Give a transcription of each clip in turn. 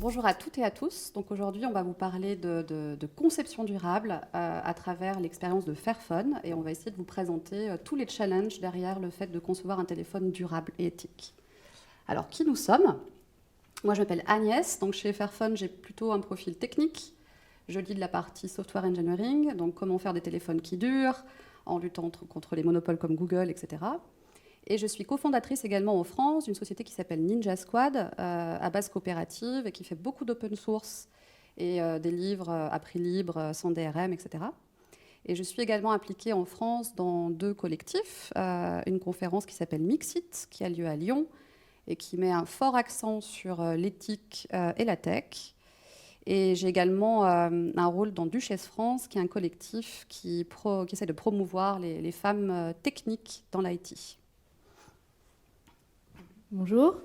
Bonjour à toutes et à tous. Donc aujourd'hui, on va vous parler de conception durable à travers l'expérience de Fairphone et on va essayer de vous présenter tous les challenges derrière le fait de concevoir un téléphone durable et éthique. Alors, qui nous sommes ? Moi, je m'appelle Agnès. Donc chez Fairphone, j'ai plutôt un profil technique. Je lis de la partie software engineering, donc comment faire des téléphones qui durent, en luttant contre les monopoles comme Google, etc. Et je suis cofondatrice également en France d'une société qui s'appelle Ninja Squad, à base coopérative, et qui fait beaucoup d'open source et des livres à prix libre, sans DRM, etc. Et je suis également impliquée en France dans 2 collectifs, une conférence qui s'appelle Mixit, qui a lieu à Lyon, et qui met un fort accent sur l'éthique et la tech. Et j'ai également un rôle dans Duchesse France, qui est un collectif qui essaie de promouvoir les femmes techniques dans l'IT. Bonjour,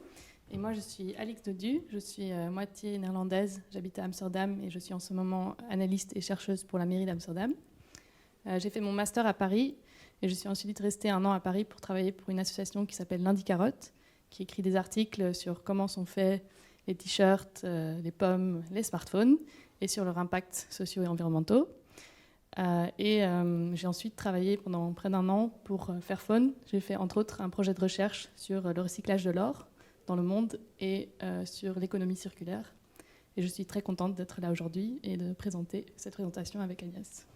et moi je suis Alix Dodu, je suis moitié néerlandaise, j'habite à Amsterdam et je suis en ce moment analyste et chercheuse pour la mairie d'Amsterdam. J'ai fait mon master à Paris et je suis ensuite restée 1 an à Paris pour travailler pour une association qui s'appelle Lundi Carotte, qui écrit des articles sur comment sont faits les t-shirts, les pommes, les smartphones et sur leur impact sociaux et environnementaux. J'ai ensuite travaillé pendant près d'1 an pour Fairphone. J'ai fait entre autres un projet de recherche sur le recyclage de l'or dans le monde et sur l'économie circulaire. Et je suis très contente d'être là aujourd'hui et de présenter cette présentation avec Agnès.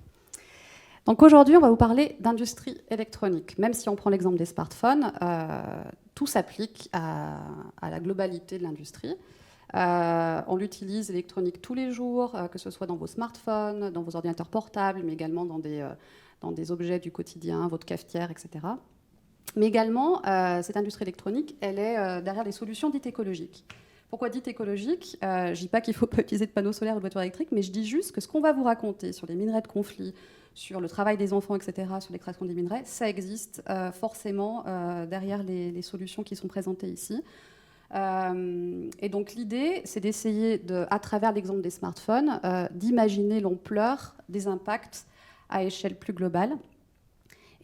Donc aujourd'hui, on va vous parler d'industrie électronique. Même si on prend l'exemple des smartphones, tout s'applique à la globalité de l'industrie. On utilise l'électronique tous les jours, que ce soit dans vos smartphones, dans vos ordinateurs portables, mais également dans des objets du quotidien, votre cafetière, etc. Mais également, cette industrie électronique, elle est derrière des solutions dites écologiques. Pourquoi dites écologiques ? Je ne dis pas qu'il ne faut pas utiliser de panneaux solaires ou de voitures électriques, mais je dis juste que ce qu'on va vous raconter sur les minerais de conflit, sur le travail des enfants, etc., sur l'extraction des minerais, ça existe forcément derrière les solutions qui sont présentées ici. Et donc l'idée, c'est d'essayer, à travers l'exemple des smartphones, d'imaginer l'ampleur des impacts à échelle plus globale.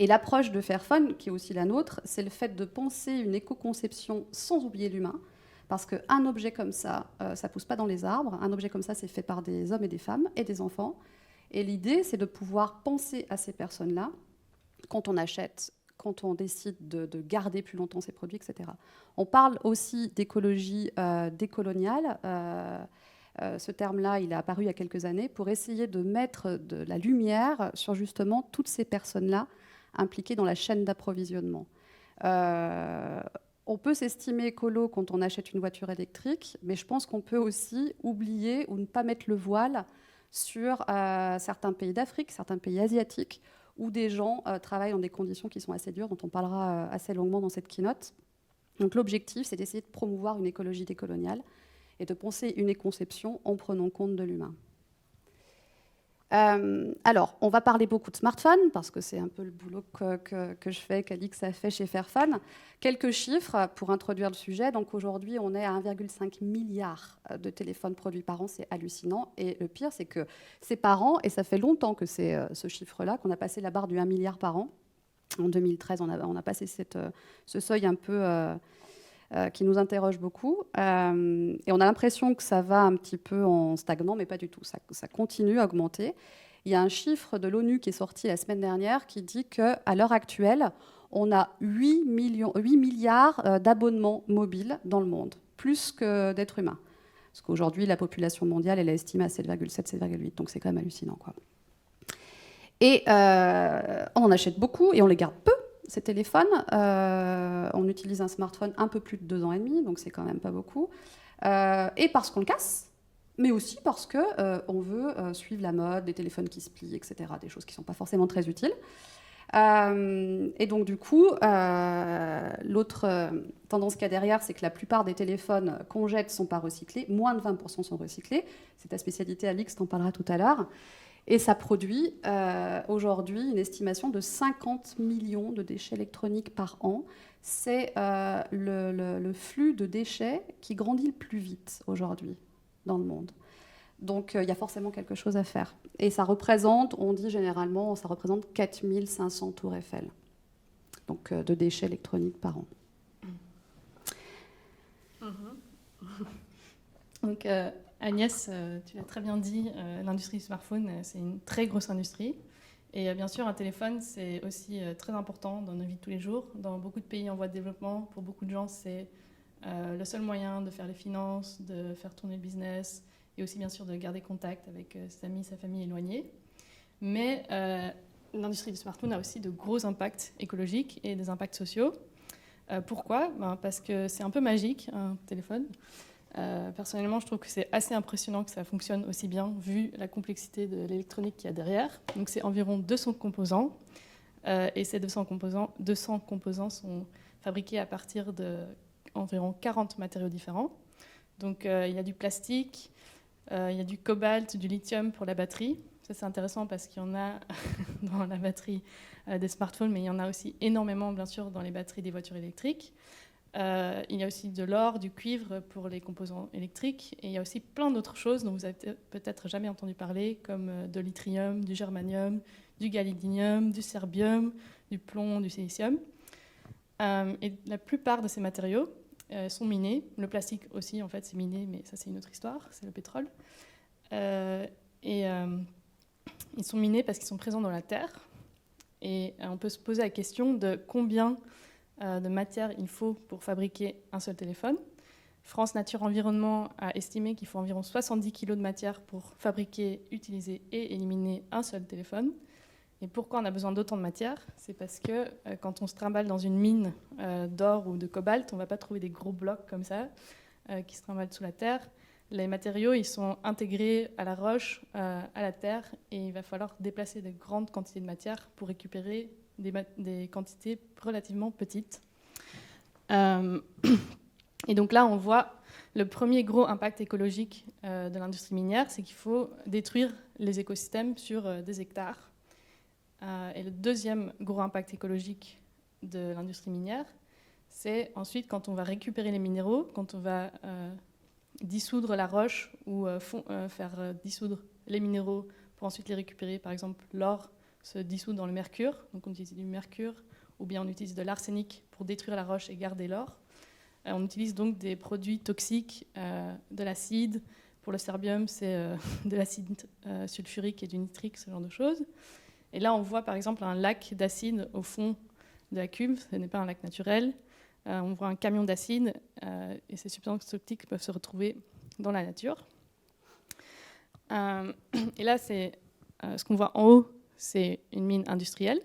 Et l'approche de Fairphone, qui est aussi la nôtre, c'est le fait de penser une éco-conception sans oublier l'humain. Parce qu'un objet comme ça ne pousse pas dans les arbres. Un objet comme ça, c'est fait par des hommes et des femmes et des enfants. Et l'idée, c'est de pouvoir penser à ces personnes-là quand on achète, quand on décide de garder plus longtemps ces produits, etc. On parle aussi d'écologie décoloniale. Ce terme-là, il est apparu il y a quelques années pour essayer de mettre de la lumière sur justement toutes ces personnes-là impliquées dans la chaîne d'approvisionnement. On peut s'estimer écolo quand on achète une voiture électrique, mais je pense qu'on peut aussi oublier ou ne pas mettre le voile sur certains pays d'Afrique, certains pays asiatiques, où des gens travaillent dans des conditions qui sont assez dures, dont on parlera assez longuement dans cette keynote. Donc l'objectif, c'est d'essayer de promouvoir une écologie décoloniale et de penser une éconception en prenant compte de l'humain. Alors, on va parler beaucoup de smartphones, parce que c'est un peu le boulot que je fais, qu'Alix a fait chez Fairphone. Quelques chiffres pour introduire le sujet. Donc aujourd'hui, on est à 1,5 milliard de téléphones produits par an, c'est hallucinant. Et le pire, c'est que c'est par an, et ça fait longtemps que c'est ce chiffre-là, qu'on a passé la barre du 1 milliard par an. En 2013, on a passé ce seuil un peu qui nous interroge beaucoup. Et on a l'impression que ça va un petit peu en stagnant, mais pas du tout. Ça continue à augmenter. Il y a un chiffre de l'ONU qui est sorti la semaine dernière qui dit qu'à l'heure actuelle, on a 8 milliards d'abonnements mobiles dans le monde, plus que d'êtres humains. Parce qu'aujourd'hui, la population mondiale, elle est estimée à 7,7, 7,8. Donc c'est quand même hallucinant, quoi. Et on en achète beaucoup et on les garde peu, ces téléphones. On utilise un smartphone un peu plus de 2 ans et demi, donc c'est quand même pas beaucoup. Et parce qu'on le casse, mais aussi parce qu'on veut suivre la mode, des téléphones qui se plient, etc., des choses qui ne sont pas forcément très utiles. Et donc du coup, l'autre tendance qu'il y a derrière, c'est que la plupart des téléphones qu'on jette ne sont pas recyclés. Moins de 20% sont recyclés. C'est ta spécialité, Alix, t'en parlera tout à l'heure. Et ça produit aujourd'hui une estimation de 50 millions de déchets électroniques par an. C'est le flux de déchets qui grandit le plus vite aujourd'hui dans le monde. Donc il y a forcément quelque chose à faire. Et ça représente, on dit généralement, ça représente 4500 tours Eiffel, donc de déchets électroniques par an. Donc Agnès, tu l'as très bien dit, l'industrie du smartphone, c'est une très grosse industrie. Et bien sûr, un téléphone, c'est aussi très important dans nos vies de tous les jours. Dans beaucoup de pays en voie de développement, pour beaucoup de gens, c'est le seul moyen de faire les finances, de faire tourner le business, et aussi bien sûr de garder contact avec ses amis, sa famille éloignée. Mais l'industrie du smartphone a aussi de gros impacts écologiques et des impacts sociaux. Pourquoi ? Parce que c'est un peu magique, un téléphone. Personnellement, je trouve que c'est assez impressionnant que ça fonctionne aussi bien, vu la complexité de l'électronique qu'il y a derrière. Donc c'est environ 200 composants, et ces 200 composants sont fabriqués à partir d'environ 40 matériaux différents. Donc il y a du plastique, il y a du cobalt, du lithium pour la batterie. Ça, c'est intéressant parce qu'il y en a dans la batterie des smartphones, mais il y en a aussi énormément, bien sûr, dans les batteries des voitures électriques. Il y a aussi de l'or, du cuivre pour les composants électriques. Et il y a aussi plein d'autres choses dont vous avez peut-être jamais entendu parler, comme de l'yttrium, du germanium, du gallidium, du serbium, du plomb, du silicium. Et la plupart de ces matériaux sont minés. Le plastique aussi, en fait, c'est miné, mais ça, c'est une autre histoire, c'est le pétrole. Ils sont minés parce qu'ils sont présents dans la Terre. Et on peut se poser la question de combien de matière il faut pour fabriquer un seul téléphone. France Nature Environnement a estimé qu'il faut environ 70 kg de matière pour fabriquer, utiliser et éliminer un seul téléphone. Et pourquoi on a besoin d'autant de matière ? C'est parce que quand on se trimballe dans une mine d'or ou de cobalt, on ne va pas trouver des gros blocs comme ça qui se trimballent sous la terre. Les matériaux, ils sont intégrés à la roche, à la terre, et il va falloir déplacer de grandes quantités de matière pour récupérer des quantités relativement petites. Et donc là, on voit le premier gros impact écologique de l'industrie minière, c'est qu'il faut détruire les écosystèmes sur des hectares. Et le deuxième gros impact écologique de l'industrie minière, c'est ensuite quand on va récupérer les minéraux, quand on va dissoudre la roche ou faire dissoudre les minéraux pour ensuite les récupérer. Par exemple, l'or se dissout dans le mercure, donc on utilise du mercure, ou bien on utilise de l'arsenic pour détruire la roche et garder l'or. On utilise donc des produits toxiques, de l'acide. Pour le serbium, c'est de l'acide sulfurique et du nitrique, ce genre de choses. Et là, on voit par exemple un lac d'acide au fond de la cuve. Ce n'est pas un lac naturel. On voit un camion d'acide et ces substances toxiques peuvent se retrouver dans la nature. Et là, c'est ce qu'on voit en haut, c'est une mine industrielle.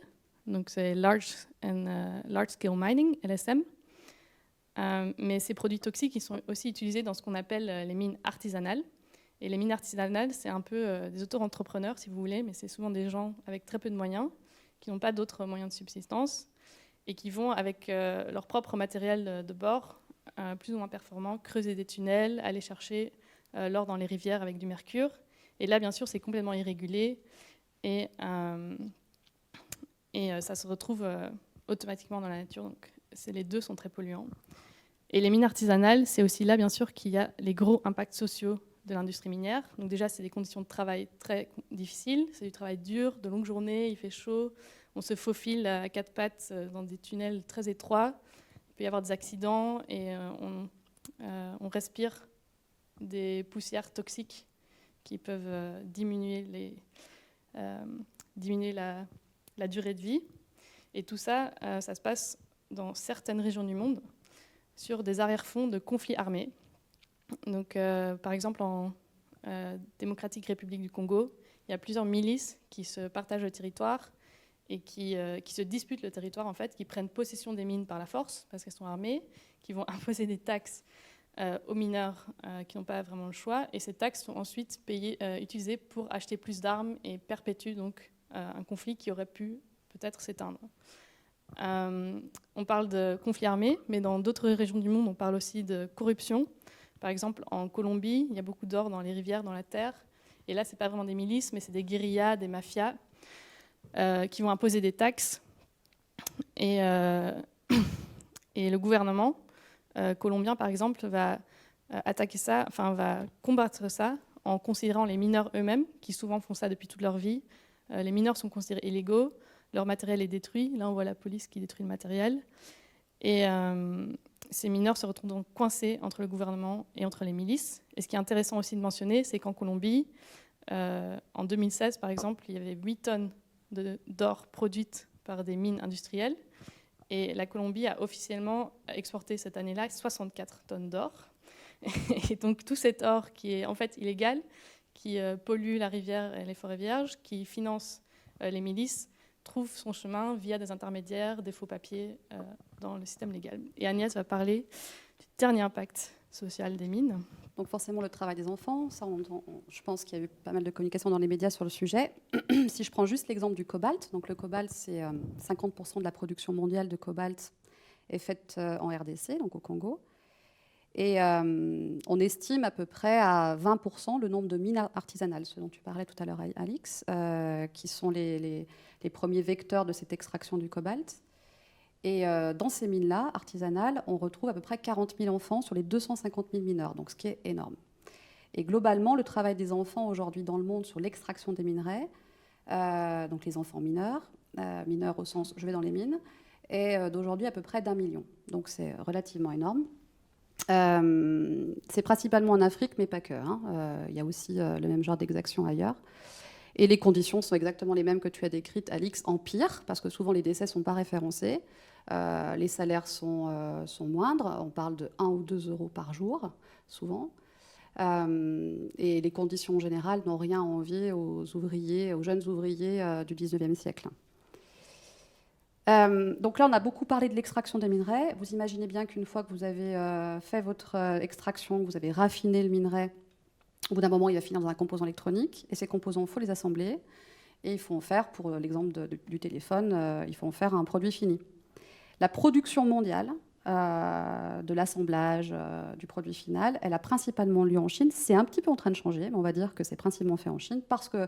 Donc c'est Large Scale Mining, LSM. Mais ces produits toxiques, ils sont aussi utilisés dans ce qu'on appelle les mines artisanales. Et les mines artisanales, c'est un peu des auto-entrepreneurs, si vous voulez, mais c'est souvent des gens avec très peu de moyens, qui n'ont pas d'autres moyens de subsistance, et qui vont, avec leur propre matériel de bord, plus ou moins performant, creuser des tunnels, aller chercher l'or dans les rivières avec du mercure. Et là, bien sûr, c'est complètement irrégulé, et ça se retrouve automatiquement dans la nature. Donc, les deux sont très polluants. Et les mines artisanales, c'est aussi là, bien sûr, qu'il y a les gros impacts sociaux de l'industrie minière. Donc déjà, c'est des conditions de travail très difficiles. C'est du travail dur, de longues journées, il fait chaud. On se faufile à quatre pattes dans des tunnels très étroits. Il peut y avoir des accidents et on respire des poussières toxiques qui peuvent diminuer la durée de vie. Et tout ça, ça se passe dans certaines régions du monde, sur des arrière-fonds de conflits armés. Donc, par exemple, en Démocratique République du Congo, il y a plusieurs milices qui se partagent le territoire et qui se disputent le territoire, en fait, qui prennent possession des mines par la force, parce qu'elles sont armées, qui vont imposer des taxes aux mineurs qui n'ont pas vraiment le choix, et ces taxes sont ensuite utilisées pour acheter plus d'armes et perpétuent donc un conflit qui aurait pu peut-être s'éteindre. On parle de conflits armés, mais dans d'autres régions du monde, on parle aussi de corruption. Par exemple, en Colombie, il y a beaucoup d'or dans les rivières, dans la terre. Et là, ce n'est pas vraiment des milices, mais c'est des guérillas, des mafias qui vont imposer des taxes. Et le gouvernement colombien, par exemple, va attaquer ça, enfin, va combattre ça en considérant les mineurs eux-mêmes, qui souvent font ça depuis toute leur vie. Les mineurs sont considérés illégaux, leur matériel est détruit. Là, on voit la police qui détruit le matériel. Et ces mineurs se retrouvent donc coincés entre le gouvernement et entre les milices. Et ce qui est intéressant aussi de mentionner, c'est qu'en Colombie, en 2016, par exemple, il y avait 8 tonnes d'or produites par des mines industrielles. Et la Colombie a officiellement exporté cette année-là 64 tonnes d'or. Et donc tout cet or qui est en fait illégal, qui pollue la rivière et les forêts vierges, qui finance les milices, trouve son chemin via des intermédiaires, des faux papiers dans le système légal. Et Agnès va parler du dernier impact social des mines. Donc forcément le travail des enfants, ça, je pense qu'il y a eu pas mal de communication dans les médias sur le sujet. Si je prends juste l'exemple du cobalt, donc le cobalt, c'est 50% de la production mondiale de cobalt est faite en RDC, donc au Congo. Et on estime à peu près à 20% le nombre de mines artisanales, ce dont tu parlais tout à l'heure, Alix, qui sont les premiers vecteurs de cette extraction du cobalt. Et dans ces mines-là, artisanales, on retrouve à peu près 40 000 enfants sur les 250 000 mineurs, donc ce qui est énorme. Et globalement, le travail des enfants aujourd'hui dans le monde sur l'extraction des minerais, donc les enfants mineurs, mineurs au sens je vais dans les mines, est d'aujourd'hui à peu près d'1 million. Donc c'est relativement énorme. C'est principalement en Afrique, mais pas que. Il y a aussi le même genre d'exactions ailleurs. Et les conditions sont exactement les mêmes que tu as décrites, Alix, en pire, parce que souvent les décès ne sont pas référencés. Les salaires sont moindres. On parle de 1 ou 2 euros par jour, souvent. Et les conditions générales n'ont rien à envier aux jeunes ouvriers du 19e siècle. Donc là, on a beaucoup parlé de l'extraction des minerais. Vous imaginez bien qu'une fois que vous avez fait votre extraction, que vous avez raffiné le minerai, au bout d'un moment, il va finir dans un composant électronique. Et ces composants, il faut les assembler. Et il faut en faire, pour l'exemple du téléphone, il faut en faire un produit fini. La production mondiale de l'assemblage du produit final, elle a principalement lieu en Chine. C'est un petit peu en train de changer, mais on va dire que c'est principalement fait en Chine parce que,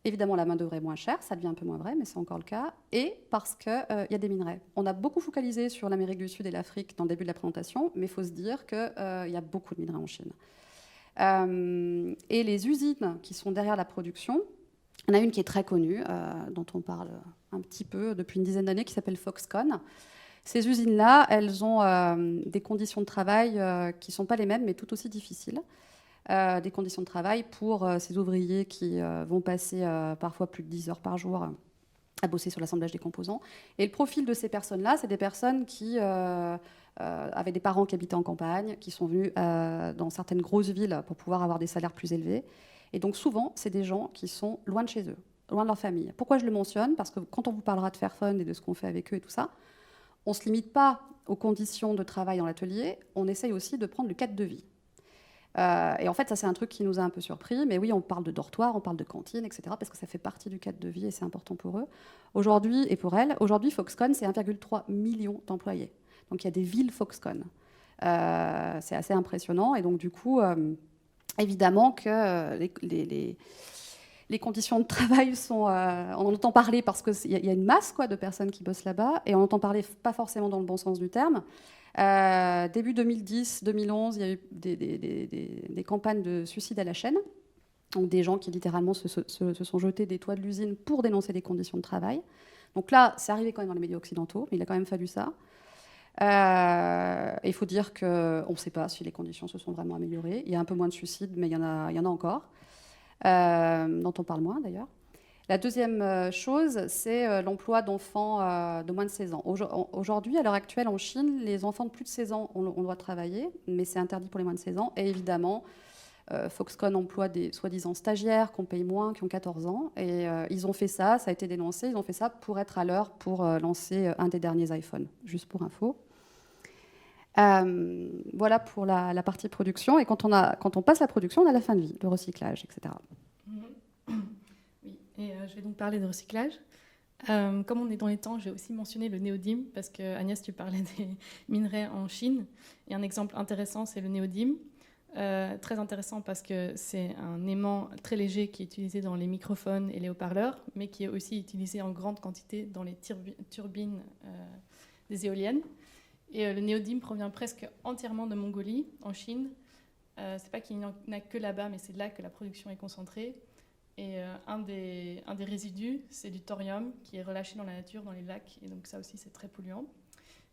évidemment, la main-d'œuvre est moins chère, ça devient un peu moins vrai, mais c'est encore le cas, et parce qu'il y a des minerais. On a beaucoup focalisé sur l'Amérique du Sud et l'Afrique dans le début de la présentation, mais il faut se dire qu'il y a beaucoup de minerais en Chine. Et les usines qui sont derrière la production, il y en a une qui est très connue, dont on parle un petit peu depuis une dizaine d'années, qui s'appelle Foxconn. Ces usines-là, elles ont des conditions de travail qui ne sont pas les mêmes, mais tout aussi difficiles. Des conditions de travail pour ces ouvriers qui vont passer parfois plus de 10 heures par jour à bosser sur l'assemblage des composants. Et le profil de ces personnes-là, c'est des personnes qui avaient des parents qui habitaient en campagne, qui sont venus dans certaines grosses villes pour pouvoir avoir des salaires plus élevés. Et donc souvent, c'est des gens qui sont loin de chez eux, loin de leur famille. Pourquoi je le mentionne ? Parce que quand on vous parlera de Fairphone et de ce qu'on fait avec eux et tout ça, on ne se limite pas aux conditions de travail dans l'atelier, on essaye aussi de prendre le cadre de vie. Et en fait, ça, c'est un truc qui nous a un peu surpris. Mais oui, on parle de dortoir, on parle de cantine, etc., parce que ça fait partie du cadre de vie et c'est important pour eux. Aujourd'hui, et pour elles, aujourd'hui, Foxconn, c'est 1,3 million d'employés. Donc, il y a des villes Foxconn. C'est assez impressionnant. Et donc, du coup, évidemment que les conditions de travail sont... on en entend parler parce qu'il y a une masse de personnes qui bossent là-bas. Et on entend parler pas forcément dans le bon sens du terme. Début 2010-2011, il y a eu des campagnes de suicide à la chaîne. Donc des gens qui littéralement se sont jetés des toits de l'usine pour dénoncer les conditions de travail. Donc là, c'est arrivé quand même dans les médias occidentaux, mais il a quand même fallu ça. Il faut dire qu'on ne sait pas si les conditions se sont vraiment améliorées. Il y a un peu moins de suicides, mais il y en a encore, dont on parle moins d'ailleurs. La deuxième chose, c'est l'emploi d'enfants de moins de 16 ans. Aujourd'hui, à l'heure actuelle, en Chine, les enfants de plus de 16 ans, on doit travailler, mais c'est interdit pour les moins de 16 ans. Et évidemment, Foxconn emploie des soi-disant stagiaires qu'on paye moins, qui ont 14 ans. Et ils ont fait ça, ça a été dénoncé, ils ont fait ça pour être à l'heure pour lancer un des derniers iPhones, juste pour info. Voilà pour la partie production. Et quand on passe la production, on a la fin de vie, le recyclage, etc. Oui, et je vais donc parler de recyclage. Comme on est dans les temps, j'ai aussi mentionné le néodyme, parce que Agnès, tu parlais des minerais en Chine. Et un exemple intéressant, c'est le néodyme. Très intéressant parce que c'est un aimant très léger qui est utilisé dans les microphones et les haut-parleurs, mais qui est aussi utilisé en grande quantité dans les turbines des éoliennes. Et le néodyme provient presque entièrement de Mongolie, en Chine. C'est pas qu'il n'y en a que là-bas, mais c'est là que la production est concentrée. Et un des résidus, c'est du thorium qui est relâché dans la nature, dans les lacs. Et donc ça aussi, c'est très polluant.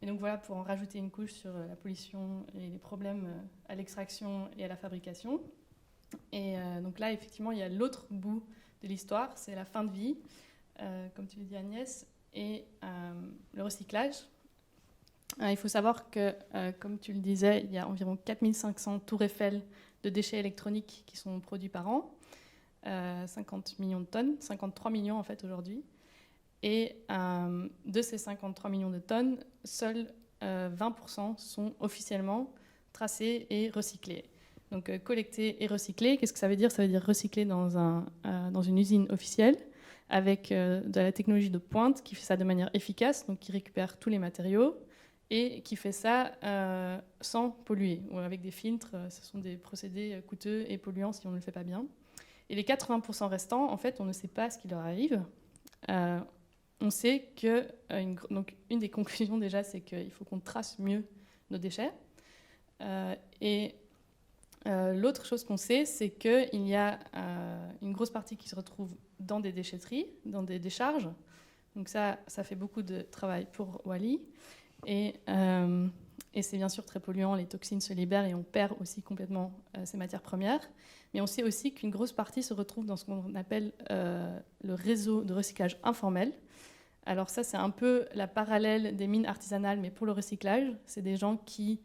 Et donc voilà, pour en rajouter une couche sur la pollution et les problèmes à l'extraction et à la fabrication. Et donc là, effectivement, il y a l'autre bout de l'histoire, c'est la fin de vie, comme tu le dis Agnès, et le recyclage. Il faut savoir que, comme tu le disais, il y a environ 4500 tours Eiffel de déchets électroniques qui sont produits par an, 50 millions de tonnes, 53 millions en fait aujourd'hui. Et de ces 53 millions de tonnes, seuls 20% sont officiellement tracés et recyclés. Donc collecter et recycler, qu'est-ce que ça veut dire ? Ça veut dire recycler dans une usine officielle avec de la technologie de pointe qui fait ça de manière efficace, donc qui récupère tous les matériaux et qui fait ça sans polluer, ou avec des filtres. Ce sont des procédés coûteux et polluants si on ne le fait pas bien. Et les 80% restants, en fait, on ne sait pas ce qui leur arrive. On sait que, donc une des conclusions déjà, c'est qu'il faut qu'on trace mieux nos déchets. L'autre chose qu'on sait, c'est qu'il y a une grosse partie qui se retrouve dans des déchetteries, dans des décharges. Donc ça fait beaucoup de travail pour Wally. Et c'est bien sûr très polluant, les toxines se libèrent et on perd aussi complètement ces matières premières. Mais on sait aussi qu'une grosse partie se retrouve dans ce qu'on appelle le réseau de recyclage informel. Alors ça, c'est un peu la parallèle des mines artisanales, mais pour le recyclage. C'est des gens qui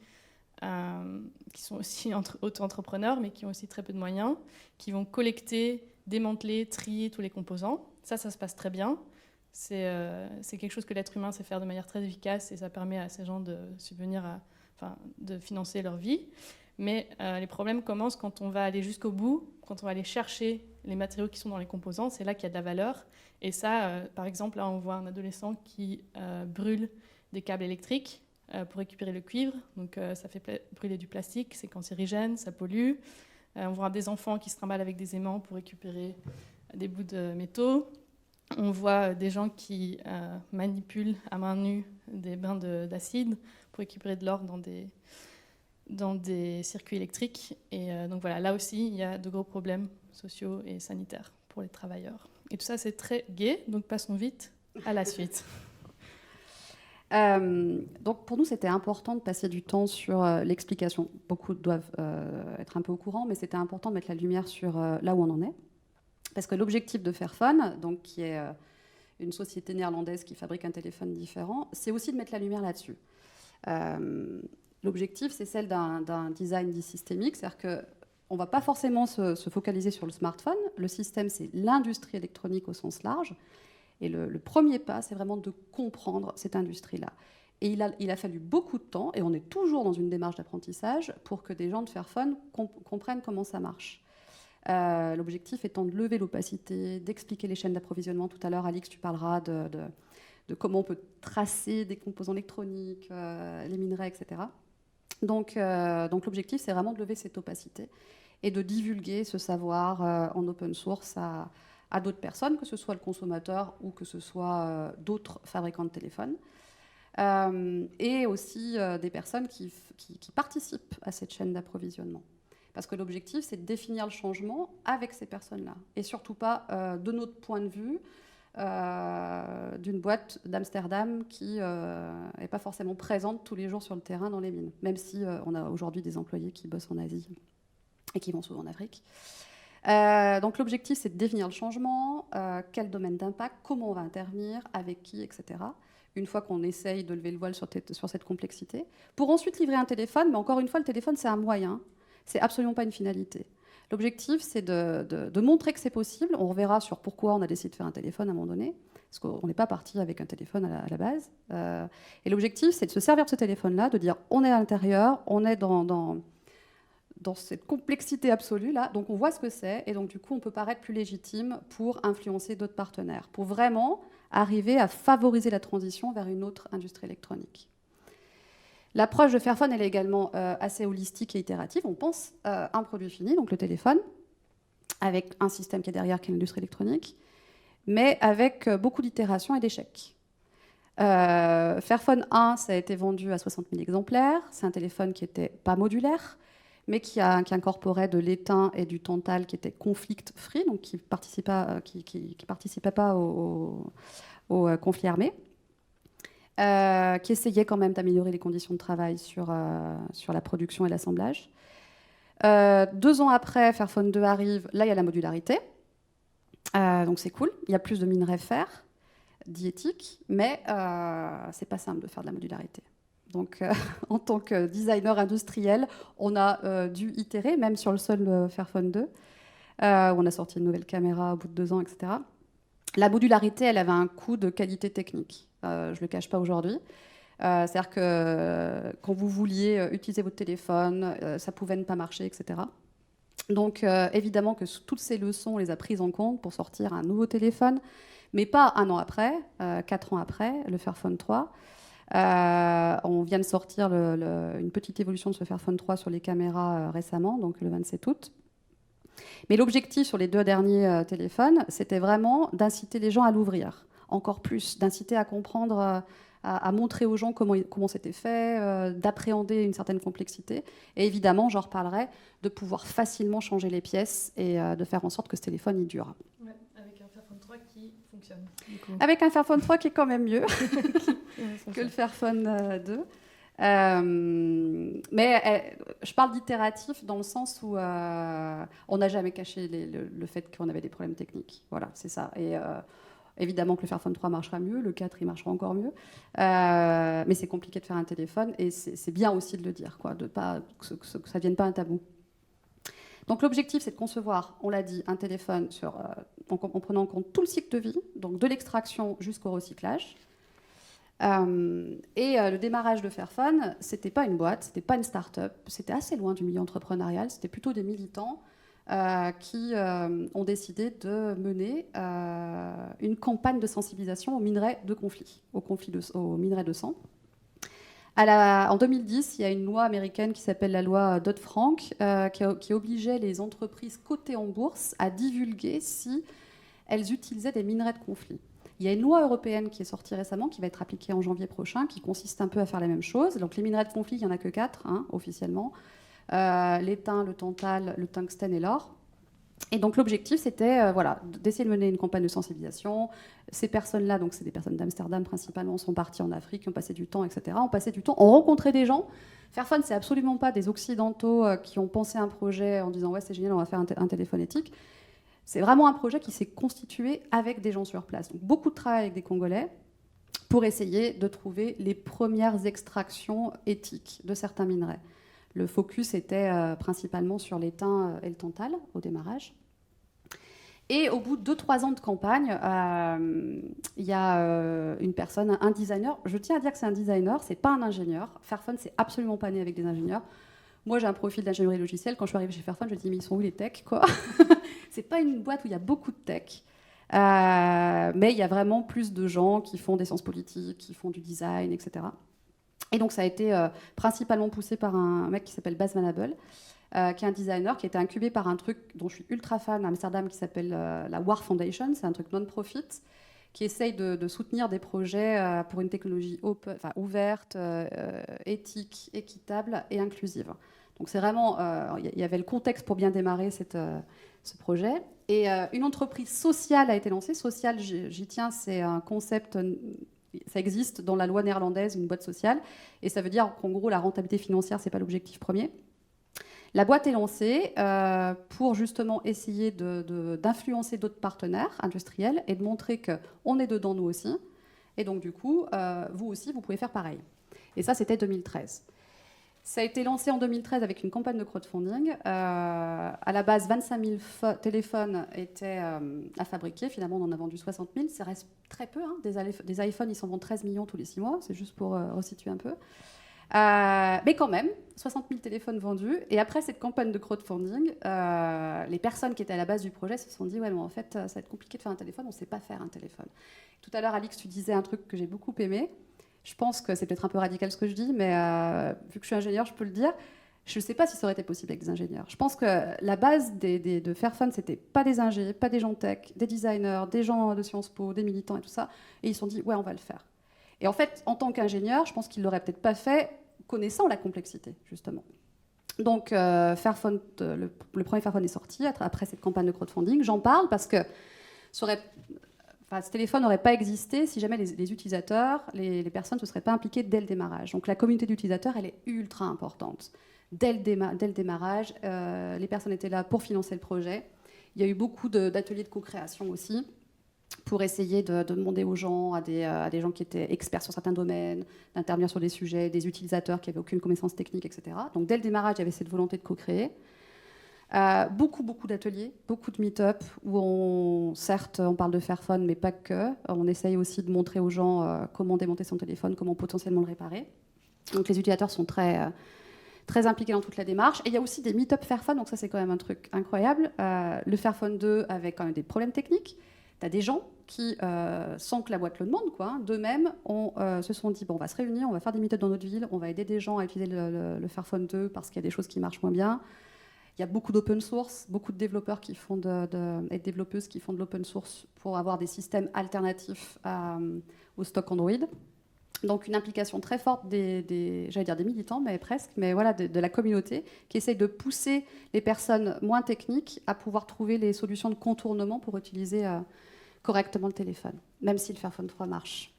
sont aussi auto-entrepreneurs, mais qui ont aussi très peu de moyens, qui vont collecter, démanteler, trier tous les composants. Ça se passe très bien. C'est quelque chose que l'être humain sait faire de manière très efficace et ça permet à ces gens de de financer leur vie. Mais les problèmes commencent quand on va aller jusqu'au bout, quand on va aller chercher les matériaux qui sont dans les composants. C'est là qu'il y a de la valeur. Et ça, par exemple, là, on voit un adolescent qui brûle des câbles électriques pour récupérer le cuivre. Donc ça fait brûler du plastique, c'est cancérigène, ça pollue. On voit des enfants qui se trimballent avec des aimants pour récupérer des bouts de métaux. On voit des gens qui manipulent à main nue des bains d'acide pour récupérer de l'or dans des circuits électriques. Et donc voilà, là aussi, il y a de gros problèmes sociaux et sanitaires pour les travailleurs. Et tout ça, c'est très gai, donc passons vite à la suite. Donc pour nous, c'était important de passer du temps sur l'explication. Beaucoup doivent être un peu au courant, mais c'était important de mettre la lumière sur là où on en est. Parce que l'objectif de Fairphone, donc, qui est une société néerlandaise qui fabrique un téléphone différent, c'est aussi de mettre la lumière là-dessus. L'objectif, c'est celle d'un design dit systémique, c'est-à-dire qu'on ne va pas forcément se focaliser sur le smartphone. Le système, c'est l'industrie électronique au sens large. Et le premier pas, c'est vraiment de comprendre cette industrie-là. Et il a fallu beaucoup de temps, et on est toujours dans une démarche d'apprentissage, pour que des gens de Fairphone comprennent comment ça marche. L'objectif étant de lever l'opacité, d'expliquer les chaînes d'approvisionnement. Tout à l'heure, Alix, tu parleras de comment on peut tracer des composants électroniques, les minerais, etc. Donc l'objectif, c'est vraiment de lever cette opacité et de divulguer ce savoir en open source à d'autres personnes, que ce soit le consommateur ou que ce soit d'autres fabricants de téléphones. Et aussi des personnes qui participent à cette chaîne d'approvisionnement. Parce que l'objectif, c'est de définir le changement avec ces personnes-là. Et surtout pas, de notre point de vue, d'une boîte d'Amsterdam qui n'est pas forcément présente tous les jours sur le terrain dans les mines. Même si on a aujourd'hui des employés qui bossent en Asie et qui vont souvent en Afrique. Donc l'objectif, c'est de définir le changement, quel domaine d'impact, comment on va intervenir, avec qui, etc. Une fois qu'on essaye de lever le voile sur cette complexité. Pour ensuite livrer un téléphone, mais encore une fois, le téléphone, c'est un moyen. C'est absolument pas une finalité. L'objectif, c'est de montrer que c'est possible. On reverra sur pourquoi on a décidé de faire un téléphone à un moment donné, parce qu'on n'est pas parti avec un téléphone à la base. Et l'objectif, c'est de se servir de ce téléphone-là, de dire on est à l'intérieur, on est dans cette complexité absolue-là, donc on voit ce que c'est, et donc du coup, on peut paraître plus légitime pour influencer d'autres partenaires, pour vraiment arriver à favoriser la transition vers une autre industrie électronique. L'approche de Fairphone, elle est également assez holistique et itérative. On pense un produit fini, donc le téléphone, avec un système qui est derrière, qui est l'industrie électronique, mais avec beaucoup d'itérations et d'échecs. Fairphone 1, ça a été vendu à 60 000 exemplaires. C'est un téléphone qui n'était pas modulaire, mais qui incorporait de l'étain et du tantal qui était conflict-free, donc qui ne participait pas au conflit armé. qui essayait quand même d'améliorer les conditions de travail sur la production et l'assemblage. 2 ans après, Fairphone 2 arrive, là il y a la modularité, donc c'est cool, il y a plus de minerais fer, diétiques, mais c'est pas simple de faire de la modularité. Donc en tant que designer industriel, on a dû itérer, même sur le seul Fairphone 2, où on a sorti une nouvelle caméra au bout de 2 ans, etc. La modularité, elle avait un coût de qualité technique, je ne le cache pas aujourd'hui. C'est-à-dire que quand vous vouliez utiliser votre téléphone, ça pouvait ne pas marcher, etc. Donc évidemment que toutes ces leçons, on les a prises en compte pour sortir un nouveau téléphone, mais pas 1 an après, 4 ans après, le Fairphone 3. On vient de sortir une petite évolution de ce Fairphone 3 sur les caméras récemment, donc le 27 août. Mais l'objectif sur les 2 derniers téléphones, c'était vraiment d'inciter les gens à l'ouvrir, encore plus, d'inciter à comprendre, à montrer aux gens comment c'était fait, d'appréhender une certaine complexité. Et évidemment, j'en reparlerai, de pouvoir facilement changer les pièces et de faire en sorte que ce téléphone y dure. Ouais, avec un Fairphone 3 qui fonctionne. Avec un Fairphone 3 qui est quand même mieux que le Fairphone 2. Mais je parle d'itératif dans le sens où on n'a jamais caché le fait qu'on avait des problèmes techniques. Voilà, c'est ça. Et évidemment que le Fairphone 3 marchera mieux, le 4 il marchera encore mieux. Mais c'est compliqué de faire un téléphone et c'est bien aussi de le dire, quoi, que ça ne devienne pas un tabou. Donc l'objectif, c'est de concevoir, on l'a dit, un téléphone en prenant en compte tout le cycle de vie, donc de l'extraction jusqu'au recyclage. Le démarrage de Fairphone, c'était pas une boîte, c'était pas une start-up, c'était assez loin du milieu entrepreneurial, c'était plutôt des militants qui ont décidé de mener une campagne de sensibilisation aux minerais de conflit, aux minerais de sang. En 2010, il y a une loi américaine qui s'appelle la loi Dodd-Frank qui obligeait les entreprises cotées en bourse à divulguer si elles utilisaient des minerais de conflit. Il y a une loi européenne qui est sortie récemment, qui va être appliquée en janvier prochain, qui consiste un peu à faire la même chose. Donc les minerais de conflit, il n'y en a que 4, officiellement. L'étain, le tantal, le tungstène et l'or. Et donc l'objectif, c'était d'essayer de mener une campagne de sensibilisation. Ces personnes-là, donc c'est des personnes d'Amsterdam principalement, sont parties en Afrique, ont passé du temps, etc. Ont rencontré des gens. Fairphone, c'est absolument pas des Occidentaux qui ont pensé un projet en disant « ouais, c'est génial, on va faire un téléphone éthique ». C'est vraiment un projet qui s'est constitué avec des gens sur place. Donc beaucoup de travail avec des Congolais pour essayer de trouver les premières extractions éthiques de certains minerais. Le focus était principalement sur l'étain et le tantal au démarrage. Et au bout de 2-3 ans de campagne, il y a une personne, un designer. Je tiens à dire que c'est un designer, c'est pas un ingénieur. Fairphone, c'est absolument pas né avec des ingénieurs. Moi, j'ai un profil d'ingénierie logicielle. Quand je suis arrivée chez Fairphone, je me dis mais ils sont où les techs, quoi? C'est pas une boîte où il y a beaucoup de tech. Mais il y a vraiment plus de gens qui font des sciences politiques, qui font du design, etc. Et donc ça a été principalement poussé par un mec qui s'appelle Bas Van Abel, qui est un designer, qui a été incubé par un truc dont je suis ultra fan à Amsterdam, qui s'appelle la War Foundation. C'est un truc non-profit qui essaye de soutenir des projets pour une technologie ouverte, éthique, équitable et inclusive. Donc c'est vraiment, il y avait le contexte pour bien démarrer ce projet. Et une entreprise sociale a été lancée. Sociale, j'y tiens, c'est un concept, ça existe dans la loi néerlandaise, une boîte sociale. Et ça veut dire qu'en gros, la rentabilité financière, ce n'est pas l'objectif premier. La boîte est lancée pour justement essayer d'influencer d'autres partenaires industriels et de montrer qu'on est dedans nous aussi. Et donc du coup, vous aussi, vous pouvez faire pareil. Et ça, c'était 2013. Ça a été lancé en 2013 avec une campagne de crowdfunding. À la base, 25 000 téléphones étaient à fabriquer. Finalement, on en a vendu 60 000. Ça reste très peu. Des iPhones, ils s'en vendent 13 millions tous les 6 mois. C'est juste pour resituer un peu. Mais quand même, 60 000 téléphones vendus. Et après cette campagne de crowdfunding, les personnes qui étaient à la base du projet se sont dit « Ouais, mais en fait, ça va être compliqué de faire un téléphone. On ne sait pas faire un téléphone. » Tout à l'heure, Alix, tu disais un truc que j'ai beaucoup aimé. Je pense que c'est peut-être un peu radical ce que je dis, mais vu que je suis ingénieure, je peux le dire. Je ne sais pas si ça aurait été possible avec des ingénieurs. Je pense que la base de Fairphone, c'était pas des ingés, pas des gens tech, des designers, des gens de Sciences Po, des militants et tout ça. Et ils se sont dit, ouais, on va le faire. Et en fait, en tant qu'ingénieur, je pense qu'ils l'auraient peut-être pas fait, connaissant la complexité, justement. Donc, Fairphone, le premier Fairphone est sorti après cette campagne de crowdfunding. J'en parle parce que ça aurait... ce téléphone n'aurait pas existé si jamais les utilisateurs, les personnes ne se seraient pas impliquées dès le démarrage. Donc la communauté d'utilisateurs, elle est ultra importante. Dès le démarrage, les personnes étaient là pour financer le projet. Il y a eu beaucoup d'ateliers de co-création aussi, pour essayer de demander aux gens, à des gens qui étaient experts sur certains domaines, d'intervenir sur des sujets, des utilisateurs qui n'avaient aucune connaissance technique, etc. Donc dès le démarrage, il y avait cette volonté de co-créer. Beaucoup d'ateliers, beaucoup de meet-up où certes, on parle de Fairphone, mais pas que. On essaye aussi de montrer aux gens comment démonter son téléphone, comment potentiellement le réparer. Donc les utilisateurs sont très impliqués dans toute la démarche. Et il y a aussi des meet-up Fairphone, donc ça c'est quand même un truc incroyable. Le Fairphone 2 avec quand même des problèmes techniques. Tu as des gens qui, sans que la boîte le demande, d'eux-mêmes, se sont dit, bon, on va se réunir, on va faire des meet-up dans notre ville, on va aider des gens à utiliser le Fairphone 2 parce qu'il y a des choses qui marchent moins bien. Il y a beaucoup d'open source, beaucoup de développeurs et de développeuses qui font de l'open source pour avoir des systèmes alternatifs au stock Android. Donc une implication très forte j'allais dire des militants, mais presque, mais voilà, de la communauté qui essaye de pousser les personnes moins techniques à pouvoir trouver les solutions de contournement pour utiliser correctement le téléphone, même si le Fairphone 3 marche.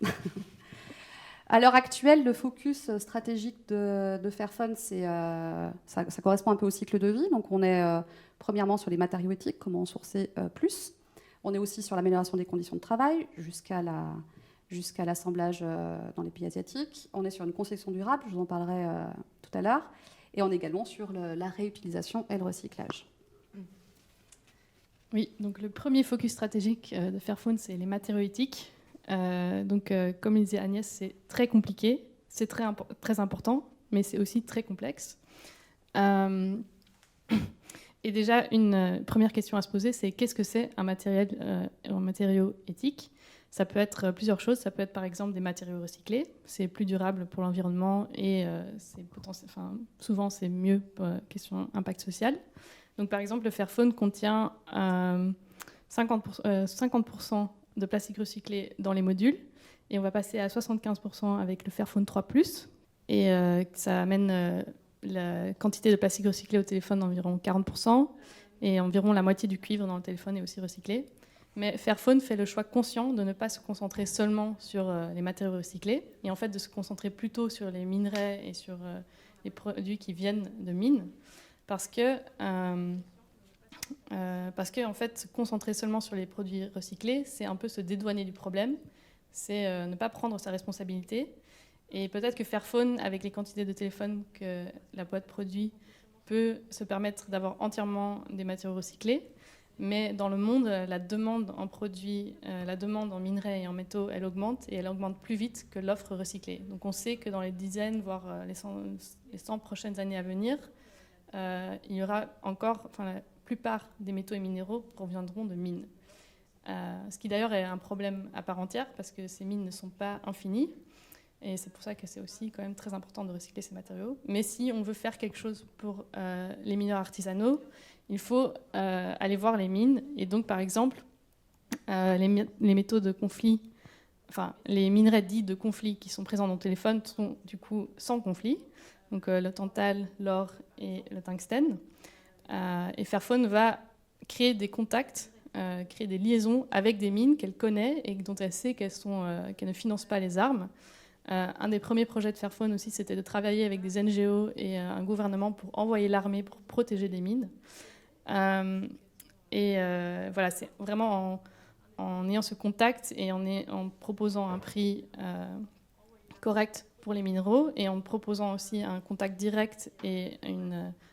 À l'heure actuelle, le focus stratégique de Fairphone, ça correspond un peu au cycle de vie. Donc on est premièrement sur les matériaux éthiques, comment en sourcer plus. On est aussi sur l'amélioration des conditions de travail jusqu'à l'assemblage dans les pays asiatiques. On est sur une conception durable, je vous en parlerai tout à l'heure. Et on est également sur la réutilisation et le recyclage. Oui, donc le premier focus stratégique de Fairphone, c'est les matériaux éthiques. Comme le disait Agnès, c'est très compliqué, c'est très important, mais c'est aussi très complexe. Et déjà, une première question à se poser, c'est qu'est-ce que c'est un matériau éthique ? Ça peut être plusieurs choses. Ça peut être par exemple des matériaux recyclés. C'est plus durable pour l'environnement et souvent c'est mieux pour question impact social. Donc par exemple, le Fairphone contient 50% de plastique recyclé dans les modules et on va passer à 75% avec le Fairphone 3 Plus et ça amène la quantité de plastique recyclé au téléphone d'environ 40% et environ la moitié du cuivre dans le téléphone est aussi recyclé. Mais Fairphone fait le choix conscient de ne pas se concentrer seulement sur les matériaux recyclés et en fait de se concentrer plutôt sur les minerais et sur les produits qui viennent de mines parce que en fait, se concentrer seulement sur les produits recyclés, c'est un peu se dédouaner du problème, c'est ne pas prendre sa responsabilité. Et peut-être que Fairphone, avec les quantités de téléphones que la boîte produit, peut se permettre d'avoir entièrement des matériaux recyclés. Mais dans le monde, la demande en produits, la demande en minerais et en métaux, elle augmente et elle augmente plus vite que l'offre recyclée. Donc on sait que dans les dizaines, voire les 100 prochaines années à venir, il y aura encore, la plupart des métaux et minéraux proviendront de mines. Ce qui d'ailleurs est un problème à part entière parce que ces mines ne sont pas infinies. Et c'est pour ça que c'est aussi quand même très important de recycler ces matériaux. Mais si on veut faire quelque chose pour les mineurs artisanaux, il faut aller voir les mines. Et donc, par exemple, les métaux de conflit, les minerais dits de conflit qui sont présents dans le téléphone sont du coup sans conflit. Donc le tantal, l'or et le tungstène. Et Fairphone va créer des contacts, créer des liaisons avec des mines qu'elle connaît et dont elle sait qu'elles ne financent pas les armes. Un des premiers projets de Fairphone aussi, c'était de travailler avec des NGO et un gouvernement pour envoyer l'armée pour protéger les mines. Voilà, c'est vraiment en ayant ce contact et en proposant un prix correct pour les minéraux et en proposant aussi un contact direct et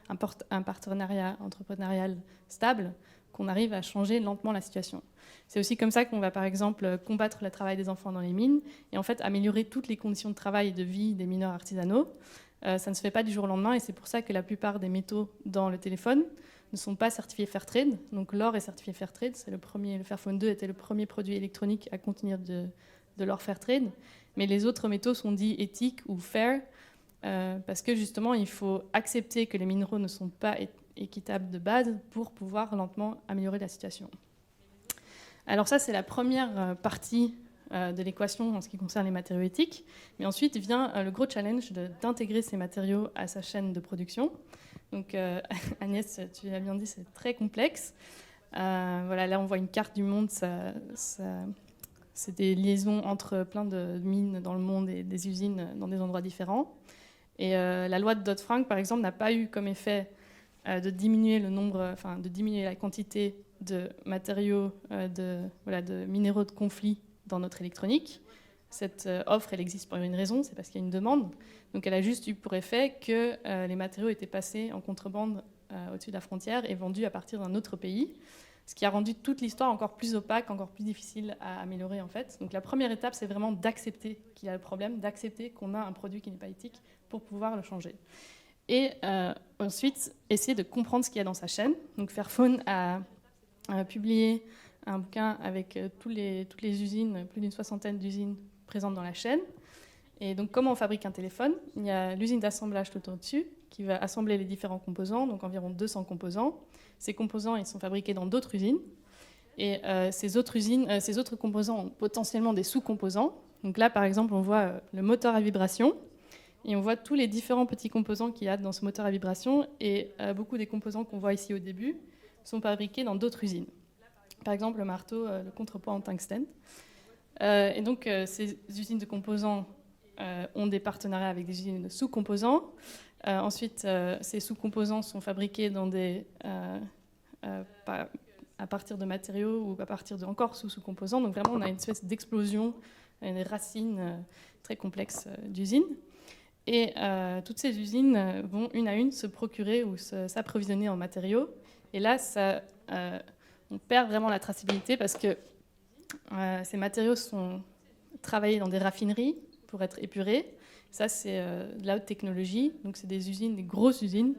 un partenariat entrepreneurial stable qu'on arrive à changer lentement la situation. C'est aussi comme ça qu'on va, par exemple, combattre le travail des enfants dans les mines et en fait améliorer toutes les conditions de travail et de vie des mineurs artisanaux. Ça ne se fait pas du jour au lendemain et c'est pour ça que la plupart des métaux dans le téléphone ne sont pas certifiés Fairtrade. Donc l'or est certifié Fairtrade. Le Fairphone 2 était le premier produit électronique à contenir de l'or Fairtrade. Mais les autres métaux sont dits éthiques ou fair parce que justement, il faut accepter que les minéraux ne sont pas équitables de base pour pouvoir lentement améliorer la situation. Alors ça, c'est la première partie de l'équation en ce qui concerne les matériaux éthiques. Mais ensuite vient le gros challenge d'intégrer ces matériaux à sa chaîne de production. Donc Agnès, tu l'as bien dit, c'est très complexe. Voilà, là, on voit une carte du monde. c'est des liaisons entre plein de mines dans le monde et des usines dans des endroits différents. Et la loi de Dodd-Frank, par exemple, n'a pas eu comme effet de diminuer de diminuer la quantité de matériaux, de minéraux de conflit dans notre électronique. Cette offre, elle existe pour une raison, c'est parce qu'il y a une demande. Donc elle a juste eu pour effet que les matériaux étaient passés en contrebande au-dessus de la frontière et vendus à partir d'un autre pays, ce qui a rendu toute l'histoire encore plus opaque, encore plus difficile à améliorer en fait. Donc la première étape, c'est vraiment d'accepter qu'il y a le problème, d'accepter qu'on a un produit qui n'est pas éthique pour pouvoir le changer. Et ensuite, essayer de comprendre ce qu'il y a dans sa chaîne. Donc Fairphone a publié un bouquin avec toutes les usines, plus d'une soixantaine d'usines présentes dans la chaîne. Et donc comment on fabrique un téléphone? Il y a l'usine d'assemblage tout au-dessus qui va assembler les différents composants, donc environ 200 composants. Ces composants, ils sont fabriqués dans d'autres usines. Et ces autres composants ont potentiellement des sous-composants. Donc là, par exemple, on voit le moteur à vibration. Et on voit tous les différents petits composants qu'il y a dans ce moteur à vibration. Et beaucoup des composants qu'on voit ici au début sont fabriqués dans d'autres usines. Par exemple, le marteau, le contrepoids en tungstène. Et donc, ces usines de composants ont des partenariats avec des usines de sous-composants. Ensuite, ces sous-composants sont fabriqués dans à partir de matériaux ou à partir de encore sous-composants. Donc vraiment, on a une espèce d'explosion, une racine très complexe d'usines. Et toutes ces usines vont une à une se procurer ou s'approvisionner en matériaux. Et là, on perd vraiment la traçabilité parce que ces matériaux sont travaillés dans des raffineries pour être épurés. Ça, c'est de la haute technologie. Donc, c'est des usines, des grosses usines.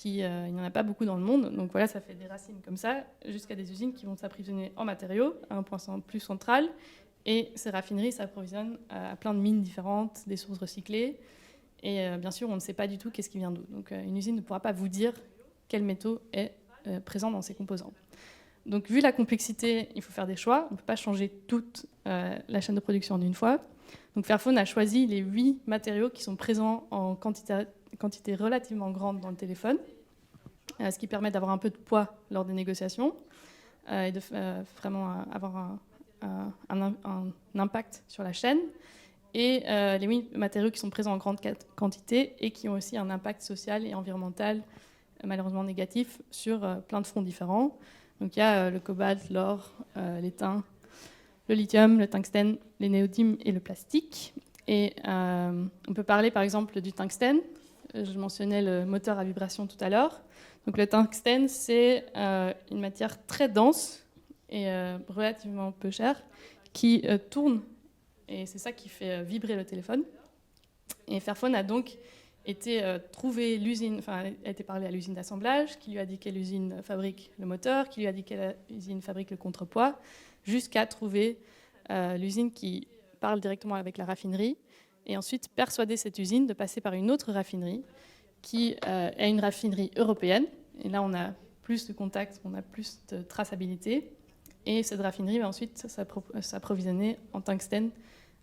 Il n'y en a pas beaucoup dans le monde. Donc, voilà, ça fait des racines comme ça, jusqu'à des usines qui vont s'approvisionner en matériaux à un point plus central. Et ces raffineries s'approvisionnent à plein de mines différentes, des sources recyclées. Et bien sûr, on ne sait pas du tout qu'est-ce qui vient d'où. Donc, une usine ne pourra pas vous dire quel métaux est présent dans ses composants. Donc, vu la complexité, il faut faire des choix. On ne peut pas changer toute la chaîne de production en une fois. Donc, Fairphone a choisi les 8 matériaux qui sont présents en quantité relativement grande dans le téléphone, ce qui permet d'avoir un peu de poids lors des négociations et de vraiment avoir un impact sur la chaîne. Et les 8 matériaux qui sont présents en grande quantité et qui ont aussi un impact social et environnemental malheureusement négatif sur plein de fronts différents. Donc il y a le cobalt, l'or, l'étain, le lithium, le tungstène, les néodymes et le plastique. Et on peut parler par exemple du tungstène. Je mentionnais le moteur à vibration tout à l'heure. Donc le tungstène, c'est une matière très dense et relativement peu chère qui tourne. Et c'est ça qui fait vibrer le téléphone. Et Fairphone a donc trouvé l'usine, enfin, a été parlé à l'usine d'assemblage, qui lui a dit quelle usine fabrique le moteur, qui lui a dit quelle usine fabrique le contrepoids, jusqu'à trouver l'usine qui parle directement avec la raffinerie, et ensuite persuader cette usine de passer par une autre raffinerie, qui est une raffinerie européenne. Et là, on a plus de contacts, on a plus de traçabilité. Et cette raffinerie va ensuite s'approvisionner en tungstène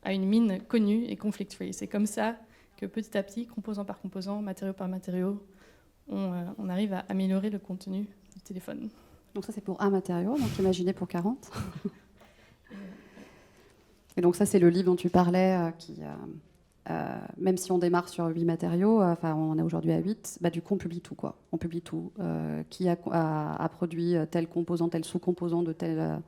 à une mine connue et conflict-free. C'est comme ça que petit à petit, composant par composant, matériau par matériau, on arrive à améliorer le contenu du téléphone. Donc ça, c'est pour un matériau, donc imaginez pour 40. Et donc ça, c'est le livre dont tu parlais, même si on démarre sur 8 matériaux, on est aujourd'hui à 8, du coup, on publie tout, quoi. On publie tout. Qui a produit tel composant, tel sous-composant de tel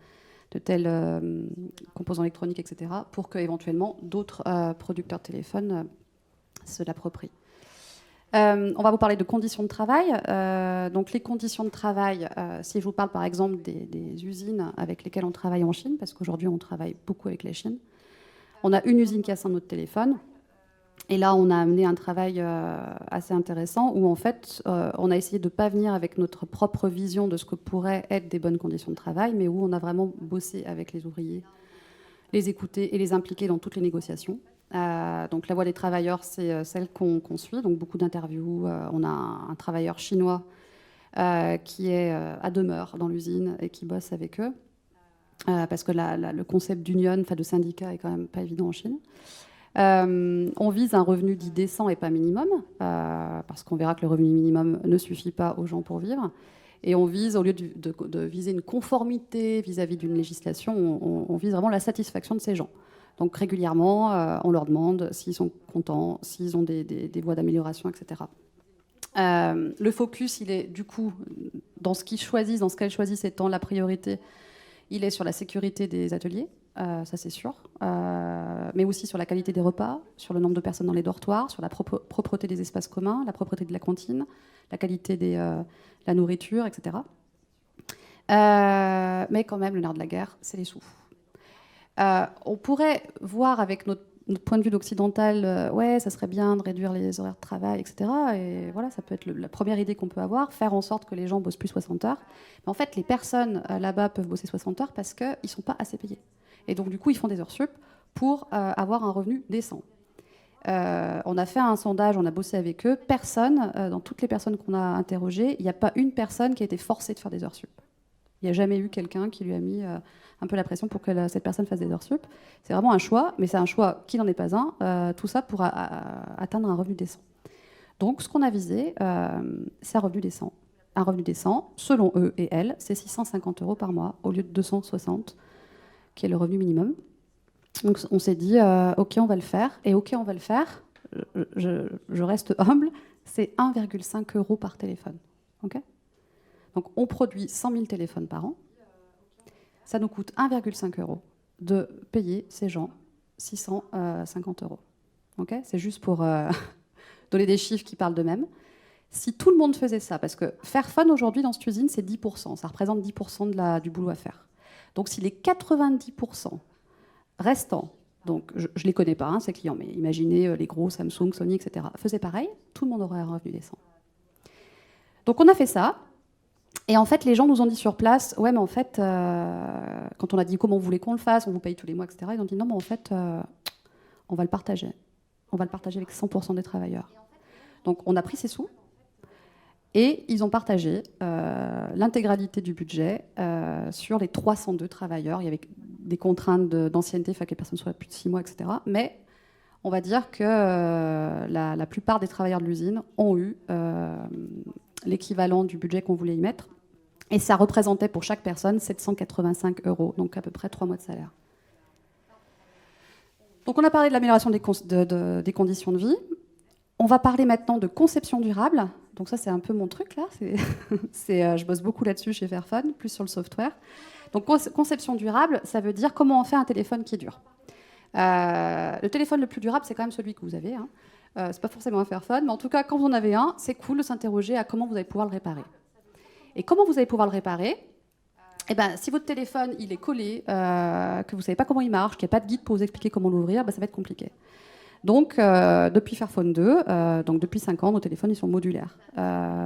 composant électronique, etc., pour qu'éventuellement d'autres producteurs de téléphones se l'approprient. On va vous parler de conditions de travail. Donc les conditions de travail, si je vous parle par exemple des usines avec lesquelles on travaille en Chine, parce qu'aujourd'hui on travaille beaucoup avec la Chine, on a une usine qui a notre téléphone. Et là, on a amené un travail assez intéressant où, en fait, on a essayé de ne pas venir avec notre propre vision de ce que pourraient être des bonnes conditions de travail, mais où on a vraiment bossé avec les ouvriers, les écouter et les impliquer dans toutes les négociations. Donc la voix des travailleurs, c'est celle qu'on suit. Donc beaucoup d'interviews. On a un travailleur chinois qui est à demeure dans l'usine et qui bosse avec eux. Parce que le concept d'union, de syndicat, est quand même pas évident en Chine. On vise un revenu dit décent et pas minimum, parce qu'on verra que le revenu minimum ne suffit pas aux gens pour vivre. Et on vise, au lieu de viser une conformité vis-à-vis d'une législation, on vise vraiment la satisfaction de ces gens. Donc régulièrement, on leur demande s'ils sont contents, s'ils ont des voies d'amélioration, etc. Le focus, il est du coup, dans ce qu'ils choisissent, dans ce qu'elles choisissent étant la priorité, il est sur la sécurité des ateliers, ça c'est sûr, mais aussi sur la qualité des repas, sur le nombre de personnes dans les dortoirs, sur la propreté des espaces communs, la propreté de la cantine, la qualité de la nourriture, etc. Mais quand même, le nerf de la guerre, c'est les sous. On pourrait voir avec notre point de vue d'occidental, ouais, ça serait bien de réduire les horaires de travail, etc. Et voilà, ça peut être la première idée qu'on peut avoir, faire en sorte que les gens bossent plus 60 heures. Mais en fait, les personnes là-bas peuvent bosser 60 heures parce qu'ils ne sont pas assez payés. Et donc, du coup, ils font des heures sup pour avoir un revenu décent. On a fait un sondage, on a bossé avec eux. Personne, dans toutes les personnes qu'on a interrogées, il n'y a pas une personne qui a été forcée de faire des heures sup. Il n'y a jamais eu quelqu'un qui lui a mis un peu la pression pour que cette personne fasse des heures sup. C'est vraiment un choix, mais c'est un choix qui n'en est pas un. Tout ça pour atteindre un revenu décent. Donc, ce qu'on a visé, c'est un revenu décent. Un revenu décent, selon eux et elles, c'est 650 € par mois au lieu de 260, qui est le revenu minimum. Donc, on s'est dit, OK, on va le faire. Et OK, on va le faire, je reste humble, c'est 1,5 € par téléphone. OK ? Donc, on produit 100 000 téléphones par an. Ça nous coûte 1,5 € de payer ces gens 650 €. Okay, c'est juste pour donner des chiffres qui parlent d'eux-mêmes. Si tout le monde faisait ça, parce que faire fun aujourd'hui dans cette usine, c'est 10%. Ça représente 10% du boulot à faire. Donc, si les 90% restants, donc je ne les connais pas, hein, ces clients, mais imaginez les gros Samsung, Sony, etc., faisaient pareil, tout le monde aurait un revenu décent. Donc, on a fait ça. Et en fait, les gens nous ont dit sur place, ouais, mais en fait, quand on a dit comment vous voulez qu'on le fasse, on vous paye tous les mois, etc., ils ont dit non, mais en fait, on va le partager. On va le partager avec 100% des travailleurs. Donc, on a pris ces sous et ils ont partagé l'intégralité du budget sur les 302 travailleurs. Il y avait des contraintes d'ancienneté, il fallait que les personnes soient là plus de 6 mois, etc. Mais on va dire que la plupart des travailleurs de l'usine ont eu l'équivalent du budget qu'on voulait y mettre. Et ça représentait pour chaque personne 785 €, donc à peu près 3 mois de salaire. Donc on a parlé de l'amélioration des conditions de vie. On va parler maintenant de conception durable. Donc ça, c'est un peu mon truc, là. Je bosse beaucoup là-dessus chez Fairphone, plus sur le software. Donc conception durable, ça veut dire comment on fait un téléphone qui dure. Le téléphone le plus durable, c'est quand même celui que vous avez. Hein. C'est pas forcément un Fairphone, mais en tout cas, quand vous en avez un, c'est cool de s'interroger à comment vous allez pouvoir le réparer. Et comment vous allez pouvoir le réparer ? Eh ben, si votre téléphone il est collé, que vous ne savez pas comment il marche, qu'il n'y a pas de guide pour vous expliquer comment l'ouvrir, ben, ça va être compliqué. Donc, depuis Fairphone 2, donc depuis 5 ans, nos téléphones ils sont modulaires.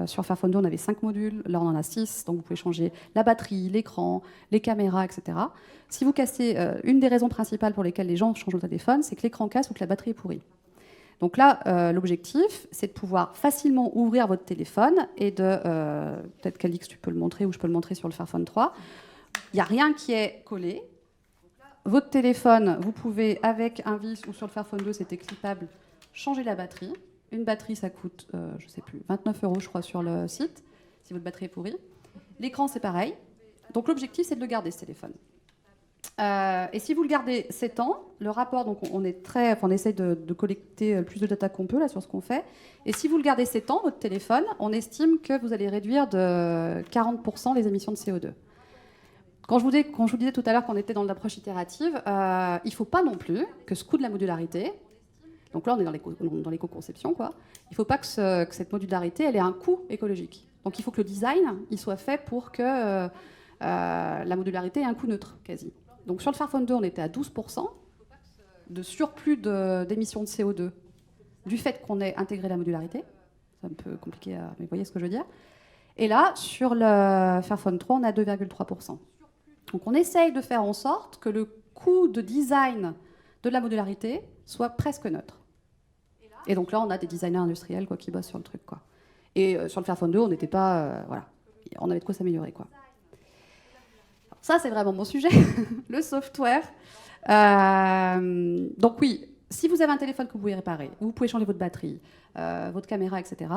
Sur Fairphone 2, on avait 5 modules, là on en a 6, donc vous pouvez changer la batterie, l'écran, les caméras, etc. Si vous cassez, une des raisons principales pour lesquelles les gens changent de téléphone, c'est que l'écran casse ou que la batterie est pourrie. Donc là, l'objectif, c'est de pouvoir facilement ouvrir votre téléphone et peut-être qu'Alix, tu peux le montrer, ou je peux le montrer sur le Fairphone 3. Il n'y a rien qui est collé. Votre téléphone, vous pouvez, avec un vis, ou sur le Fairphone 2, c'était clippable, changer la batterie. Une batterie, ça coûte, je ne sais plus, 29 € je crois sur le site, si votre batterie est pourrie. L'écran, c'est pareil. Donc l'objectif, c'est de le garder, ce téléphone. Et si vous le gardez 7 ans, le rapport, donc on essaie de collecter le plus de data qu'on peut là, sur ce qu'on fait. Et si vous le gardez 7 ans, votre téléphone, on estime que vous allez réduire de 40% les émissions de CO2. Quand je vous disais tout à l'heure qu'on était dans l'approche itérative, il ne faut pas non plus que ce coût de la modularité, donc là on est dans l'éco-conception, quoi, il ne faut pas que cette modularité elle ait un coût écologique. Donc il faut que le design il soit fait pour que la modularité ait un coût neutre, quasi. Donc sur le Fairphone 2, on était à 12% de surplus d'émissions de CO2 du fait qu'on ait intégré la modularité. C'est un peu compliqué, mais vous voyez ce que je veux dire. Et là, sur le Fairphone 3, on est à 2,3%. Donc on essaye de faire en sorte que le coût de design de la modularité soit presque neutre. Et donc là, on a des designers industriels quoi, qui bossent sur le truc. Quoi. Et sur le Fairphone 2, on n'était pas... voilà, on avait de quoi s'améliorer, quoi. Ça, c'est vraiment mon sujet, le software. Donc oui, si vous avez un téléphone que vous pouvez réparer, vous pouvez changer votre batterie, votre caméra, etc.,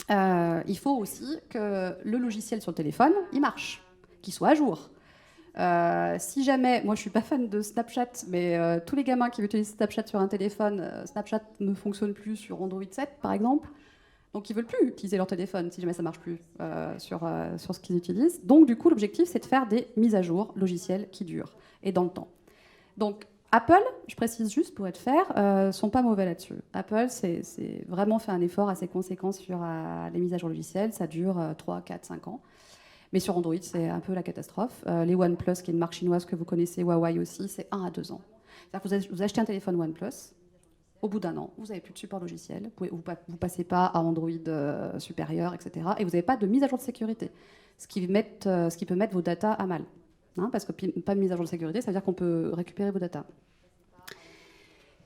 il faut aussi que le logiciel sur le téléphone, il marche, qu'il soit à jour. Si jamais, moi je suis pas fan de Snapchat, mais tous les gamins qui utilisent Snapchat sur un téléphone, Snapchat ne fonctionne plus sur Android 7 par exemple, donc ils veulent plus utiliser leur téléphone si jamais ça marche plus sur ce qu'ils utilisent. Donc du coup l'objectif c'est de faire des mises à jour logicielles qui durent et dans le temps. Donc Apple, je précise juste pour être fair, sont pas mauvais là-dessus. Apple c'est vraiment fait un effort assez conséquent sur les mises à jour logicielles, ça dure 3, 4, 5 ans. Mais sur Android, c'est un peu la catastrophe. Les OnePlus, qui est une marque chinoise que vous connaissez, Huawei aussi, c'est 1 à 2 ans. C'est-à-dire que vous achetez un téléphone OnePlus, au bout d'un an, vous n'avez plus de support logiciel, vous ne passez pas à Android supérieur, etc. Et vous n'avez pas de mise à jour de sécurité, ce qui peut mettre vos datas à mal. Hein, parce que pas de mise à jour de sécurité, ça veut dire qu'on peut récupérer vos datas.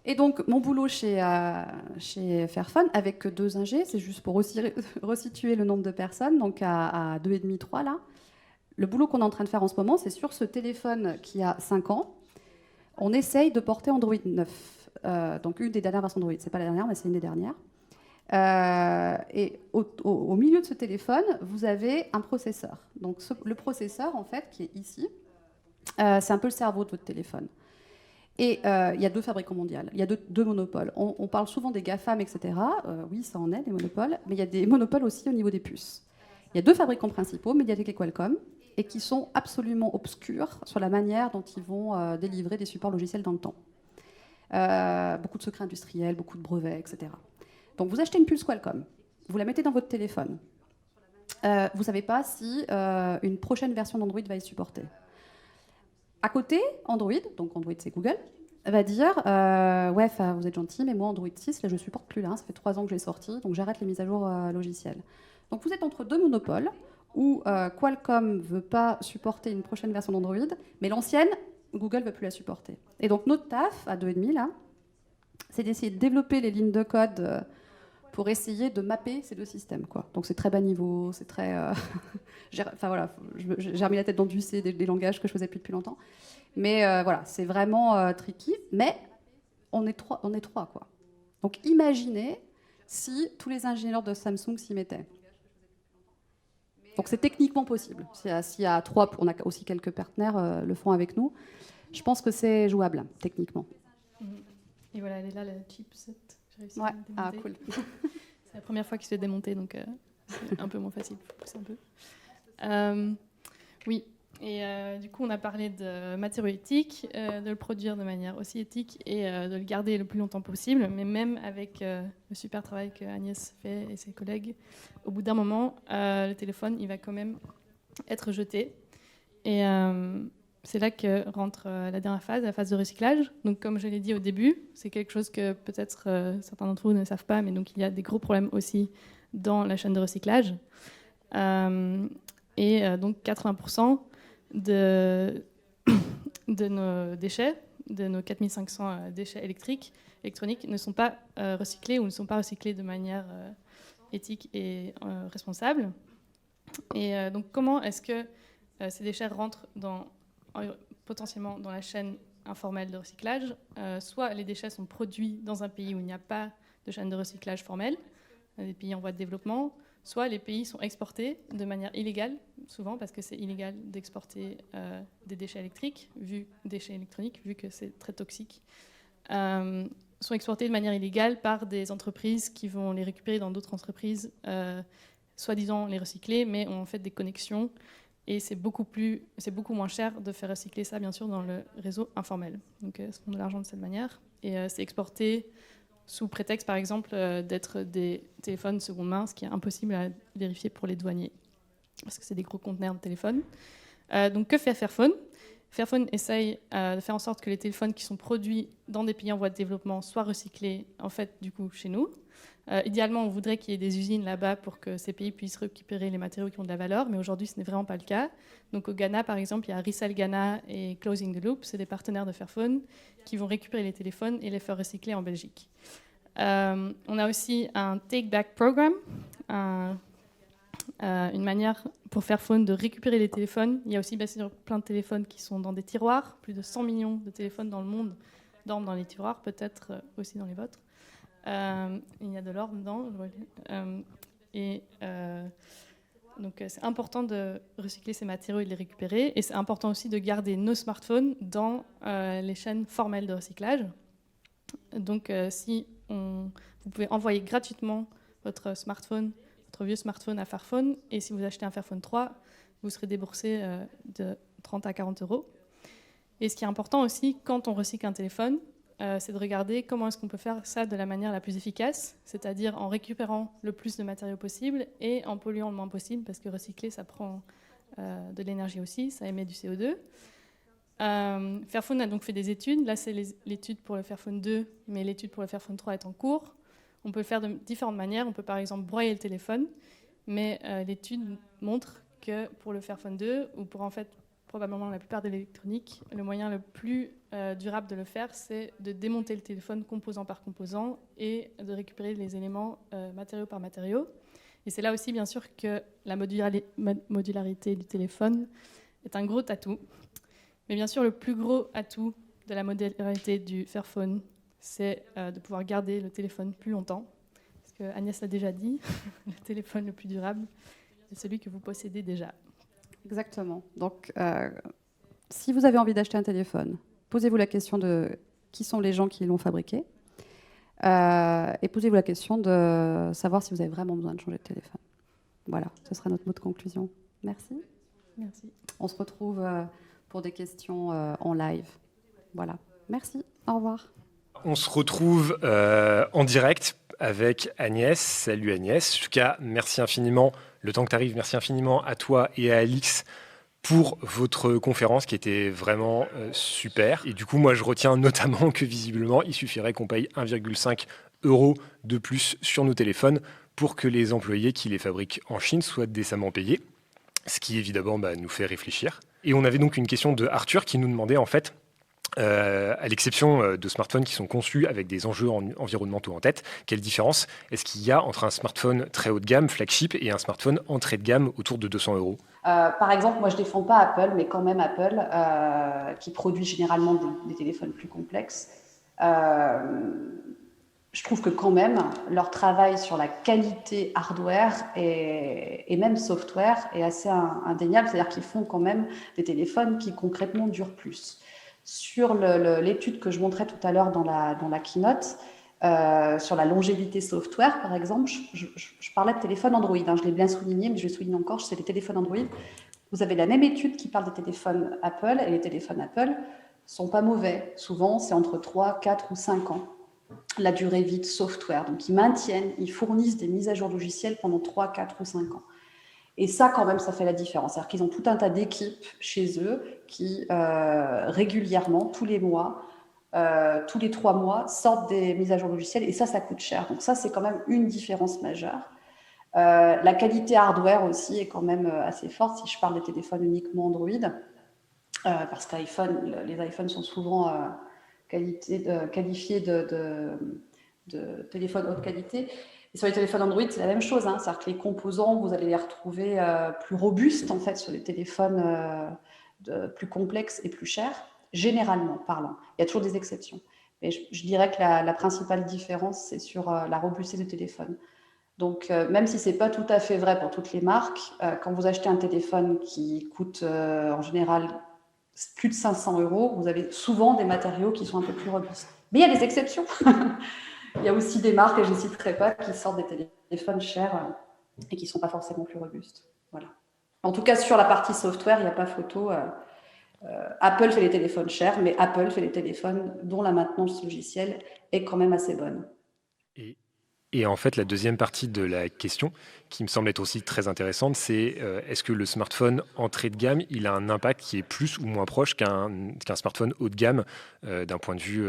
Et donc, mon boulot chez Fairphone, avec 2 ingés, c'est juste pour aussi resituer le nombre de personnes, donc à 2,5, 3 là. Le boulot qu'on est en train de faire en ce moment, c'est sur ce téléphone qui a 5 ans, on essaye de porter Android 9. Donc une des dernières versions d'Android, c'est pas la dernière, mais c'est une des dernières. Et au milieu de ce téléphone, vous avez un processeur. Donc le processeur, en fait, qui est ici, c'est un peu le cerveau de votre téléphone. Et il y a 2 fabricants mondiaux, il y a deux monopoles. On parle souvent des GAFAM, etc. Oui, ça en est, des monopoles, mais il y a des monopoles aussi au niveau des puces. Il y a 2 fabricants principaux, Mediatek et Qualcomm, et qui sont absolument obscurs sur la manière dont ils vont délivrer des supports logiciels dans le temps. Beaucoup de secrets industriels, beaucoup de brevets, etc. Donc vous achetez une puce Qualcomm, vous la mettez dans votre téléphone. Vous ne savez pas si une prochaine version d'Android va être supportée. À côté, Android, donc Android c'est Google, va dire ouais, vous êtes gentil, mais moi Android 6, là je ne supporte plus là, ça fait 3 ans que j'ai sorti, donc j'arrête les mises à jour logicielles. Donc vous êtes entre 2 monopoles où Qualcomm ne veut pas supporter une prochaine version d'Android, mais l'ancienne, Google ne veut plus la supporter. Et donc notre taf, à 2,5 là, c'est d'essayer de développer les lignes de code pour essayer de mapper ces 2 systèmes, quoi. Donc c'est très bas niveau, c'est très... enfin voilà, j'ai remis la tête dans du C, des langages que je faisais depuis longtemps. Mais voilà, c'est vraiment tricky, mais on est trois, quoi. Donc imaginez si tous les ingénieurs de Samsung s'y mettaient. Donc c'est techniquement possible. S'il y a 3, on a aussi quelques partenaires le font avec nous. Je pense que c'est jouable, techniquement. Et voilà, elle est là, la chipset. J'ai réussi ouais. à démonter. Ah, cool. C'est la première fois qu'il se fait démonter, donc c'est un peu moins facile. Il faut pousser un peu. Oui, et du coup, on a parlé de matériaux éthiques, de le produire de manière aussi éthique et de le garder le plus longtemps possible. Mais même avec le super travail que Agnès fait et ses collègues, au bout d'un moment, le téléphone, il va quand même être jeté. Et c'est là que rentre la dernière phase, la phase de recyclage. Donc, comme je l'ai dit au début, c'est quelque chose que peut-être certains d'entre vous ne savent pas, mais donc il y a des gros problèmes aussi dans la chaîne de recyclage. Donc 80% de nos déchets, de nos 4500 déchets électroniques, ne sont pas recyclés ou ne sont pas recyclés de manière éthique et responsable. Et donc, comment est-ce que ces déchets rentrent potentiellement dans la chaîne informelle de recyclage? Soit les déchets sont produits dans un pays où il n'y a pas de chaîne de recyclage formelle, des pays en voie de développement, soit les pays sont exportés de manière illégale, souvent parce que c'est illégal d'exporter des déchets électroniques, vu que c'est très toxique, sont exportés de manière illégale par des entreprises qui vont les récupérer dans d'autres entreprises, soi-disant les recycler, mais ont en fait des connexions. Et c'est beaucoup moins cher de faire recycler ça, bien sûr, dans le réseau informel. Donc, se font de l'argent de cette manière. Et c'est exporté sous prétexte, par exemple, d'être des téléphones seconde main, ce qui est impossible à vérifier pour les douaniers, parce que c'est des gros conteneurs de téléphones. Donc, que fait Fairphone ? Fairphone essaye de faire en sorte que les téléphones qui sont produits dans des pays en voie de développement soient recyclés, en fait, du coup, chez nous. Idéalement, on voudrait qu'il y ait des usines là-bas pour que ces pays puissent récupérer les matériaux qui ont de la valeur, mais aujourd'hui, ce n'est vraiment pas le cas. Donc au Ghana, par exemple, il y a Resell Ghana et Closing the Loop, c'est des partenaires de Fairphone qui vont récupérer les téléphones et les faire recycler en Belgique. On a aussi un Take-Back Program, une manière pour Fairphone de récupérer les téléphones. Il y a aussi plein de téléphones qui sont dans des tiroirs, plus de 100 millions de téléphones dans le monde dorment dans les tiroirs, peut-être aussi dans les vôtres. Il y a de l'or dedans. Et donc, c'est important de recycler ces matériaux et de les récupérer. Et c'est important aussi de garder nos smartphones dans les chaînes formelles de recyclage. Donc, vous pouvez envoyer gratuitement votre vieux smartphone à Fairphone. Et si vous achetez un Fairphone 3, vous serez déboursé de 30 à 40 euros. Et ce qui est important aussi, quand on recycle un téléphone, c'est de regarder comment est-ce qu'on peut faire ça de la manière la plus efficace, c'est-à-dire en récupérant le plus de matériaux possible et en polluant le moins possible, parce que recycler, ça prend de l'énergie aussi, ça émet du CO2. Fairphone a donc fait des études. Là, c'est l'étude pour le Fairphone 2, mais l'étude pour le Fairphone 3 est en cours. On peut le faire de différentes manières. On peut par exemple broyer le téléphone, mais l'étude montre que pour le Fairphone 2, ou pour en fait probablement la plupart de l'électronique, le moyen le plus durable de le faire, c'est de démonter le téléphone composant par composant et de récupérer les éléments matériau par matériau. Et c'est là aussi, bien sûr, que la modularité du téléphone est un gros atout. Mais bien sûr, le plus gros atout de la modularité du Fairphone, c'est de pouvoir garder le téléphone plus longtemps. Parce que Agnès l'a déjà dit, le téléphone le plus durable, c'est celui que vous possédez déjà. Exactement. Donc, si vous avez envie d'acheter un téléphone, posez-vous la question de qui sont les gens qui l'ont fabriqué et posez-vous la question de savoir si vous avez vraiment besoin de changer de téléphone. Voilà, ce sera notre mot de conclusion. Merci. Merci. On se retrouve pour des questions en live. Voilà. Merci. Au revoir. On se retrouve en direct avec Agnès. Salut Agnès. En tout cas, merci infiniment. Le temps que tu arrives, merci infiniment à toi et à Alix pour votre conférence qui était vraiment super. Et du coup, moi, je retiens notamment que visiblement, il suffirait qu'on paye 1,5 € de plus sur nos téléphones pour que les employés qui les fabriquent en Chine soient décemment payés. Ce qui, évidemment, nous fait réfléchir. Et on avait donc une question de Arthur qui nous demandait, en fait, à l'exception de smartphones qui sont conçus avec des enjeux environnementaux en tête, quelle différence est-ce qu'il y a entre un smartphone très haut de gamme, flagship, et un smartphone entrée de gamme autour de 200 €? Par exemple, moi je ne défends pas Apple, mais quand même Apple, qui produit généralement des téléphones plus complexes. Je trouve que quand même, leur travail sur la qualité hardware et même software est assez indéniable. C'est-à-dire qu'ils font quand même des téléphones qui concrètement durent plus. Sur l'étude que je montrais tout à l'heure dans la keynote, sur la longévité software, par exemple, je parlais de téléphone Android. Je l'ai bien souligné, mais je le souligne encore, c'est les téléphones Android. Vous avez la même étude qui parle des téléphones Apple, et les téléphones Apple ne sont pas mauvais. Souvent, c'est entre 3, 4 ou 5 ans. La durée vie de software. Donc, ils fournissent des mises à jour logicielles pendant 3, 4 ou 5 ans. Et ça, quand même, ça fait la différence. C'est-à-dire qu'ils ont tout un tas d'équipes chez eux qui, régulièrement, tous les mois, tous les 3 mois, sortent des mises à jour logicielles. Et ça coûte cher. Donc ça, c'est quand même une différence majeure. La qualité hardware aussi est quand même assez forte. Si je parle des téléphones uniquement Android, parce que les iPhones sont souvent qualifiés de téléphones haute qualité. Et sur les téléphones Android, c'est la même chose. C'est-à-dire que les composants, vous allez les retrouver plus robustes, en fait, sur les téléphones plus complexes et plus chers, généralement parlant. Il y a toujours des exceptions. Mais je dirais que la principale différence, c'est sur la robustesse du téléphone. Donc, même si ce n'est pas tout à fait vrai pour toutes les marques, quand vous achetez un téléphone qui coûte en général plus de 500 €, vous avez souvent des matériaux qui sont un peu plus robustes. Mais il y a des exceptions. Il y a aussi des marques, et je ne citerai pas, qui sortent des téléphones chers et qui ne sont pas forcément plus robustes. Voilà. En tout cas, sur la partie software, il n'y a pas photo. Apple fait les téléphones chers, mais Apple fait les téléphones dont la maintenance logicielle est quand même assez bonne. Et en fait, la deuxième partie de la question, qui me semble être aussi très intéressante, c'est est-ce que le smartphone entrée de gamme, il a un impact qui est plus ou moins proche qu'un smartphone haut de gamme d'un point de vue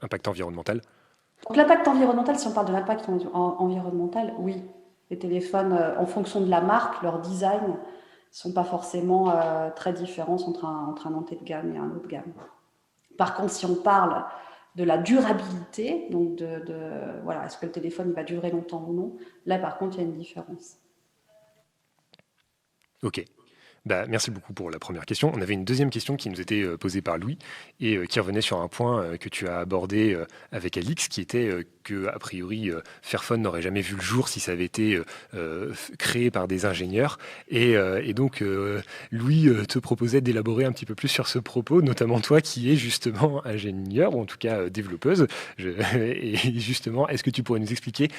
impact environnemental? Donc l'impact environnemental, si on parle de l'impact environnemental, oui. Les téléphones, en fonction de la marque, leur design, ne sont pas forcément très différents entre un entrée de gamme et un haut de gamme. Par contre, si on parle de la durabilité, donc voilà, est-ce que le téléphone va durer longtemps ou non, là par contre il y a une différence. Ok. Merci beaucoup pour la première question. On avait une deuxième question qui nous était posée par Louis et qui revenait sur un point que tu as abordé avec Alix, qui était que, a priori, Fairphone n'aurait jamais vu le jour si ça avait été créé par des ingénieurs. Et donc, Louis te proposait d'élaborer un petit peu plus sur ce propos, notamment toi qui es justement ingénieur, ou en tout cas développeuse. Et justement, est-ce que tu pourrais nous expliquer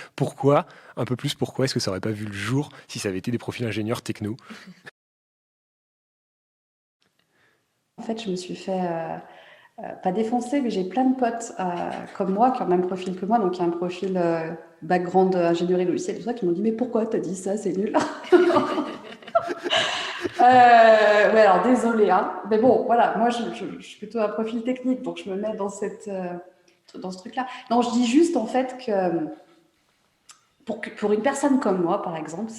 un peu plus pourquoi est-ce que ça n'aurait pas vu le jour si ça avait été des profils ingénieurs techno? En fait, je me suis fait, pas défoncer, mais j'ai plein de potes comme moi, qui ont le même profil que moi, donc qui ont un profil background ingénierie logicielle, tout ça, qui m'ont dit « Mais pourquoi t'as dit ça? C'est nul !» Ouais, alors désolé, hein. Mais bon, voilà, moi je suis plutôt un profil technique, donc je me mets dans ce truc-là. Non, je dis juste en fait que pour une personne comme moi, par exemple,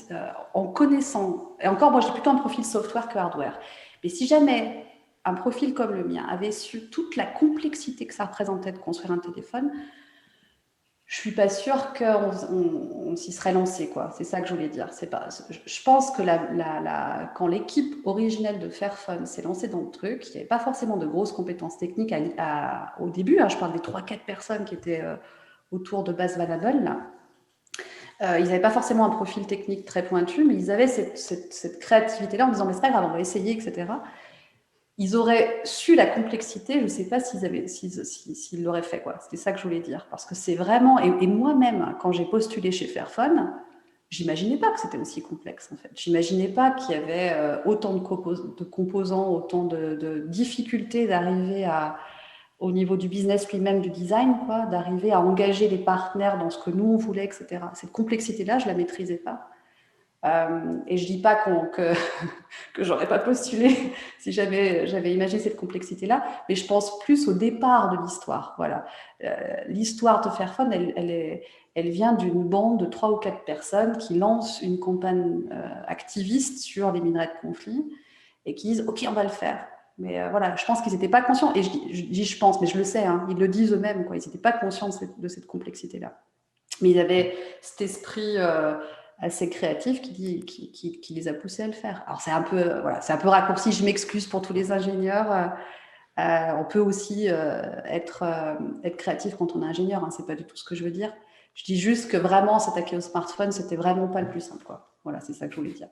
en connaissant, et encore moi j'ai plutôt un profil software que hardware, mais si jamais un profil comme le mien avait su toute la complexité que ça représentait de construire un téléphone, je suis pas sûre qu'on s'y serait lancé, quoi. C'est ça que je voulais dire. Je pense que quand l'équipe originelle de Fairphone s'est lancée dans le truc, il n'y avait pas forcément de grosses compétences techniques au début. Je parle des 3-4 personnes qui étaient autour de Baz Vanabel, là. Ils n'avaient pas forcément un profil technique très pointu, mais ils avaient cette créativité-là en disant « mais c'est pas grave, on va essayer, etc. » Ils auraient su la complexité, je ne sais pas s'ils l'auraient fait, quoi. C'était ça que je voulais dire. Parce que c'est vraiment... Et moi-même, quand j'ai postulé chez Fairphone, j'imaginais pas que c'était aussi complexe, en fait. J'imaginais pas qu'il y avait autant de composants, autant de difficultés d'arriver au niveau du business lui-même, du design, quoi, d'arriver à engager les partenaires dans ce que nous, on voulait, etc. Cette complexité-là, je ne la maîtrisais pas. Et je ne dis pas que j'aurais pas postulé si j'avais imaginé cette complexité-là, mais je pense plus au départ de l'histoire. Voilà. L'histoire de Fairphone, elle vient d'une bande de 3 ou 4 personnes qui lancent une campagne activiste sur les minerais de conflit et qui disent « Ok, on va le faire ». Mais voilà, je pense qu'ils n'étaient pas conscients, et je dis je pense, mais je le sais, hein, ils le disent eux-mêmes, quoi. Ils n'étaient pas conscients de cette complexité-là. Mais ils avaient cet esprit assez créatif qui les a poussés à le faire. Alors c'est un peu raccourci, je m'excuse pour tous les ingénieurs. On peut aussi être créatif quand on est ingénieur, hein, c'est pas du tout ce que je veux dire. Je dis juste que vraiment s'attaquer au smartphone, c'était vraiment pas le plus simple, quoi. Voilà, c'est ça que je voulais dire.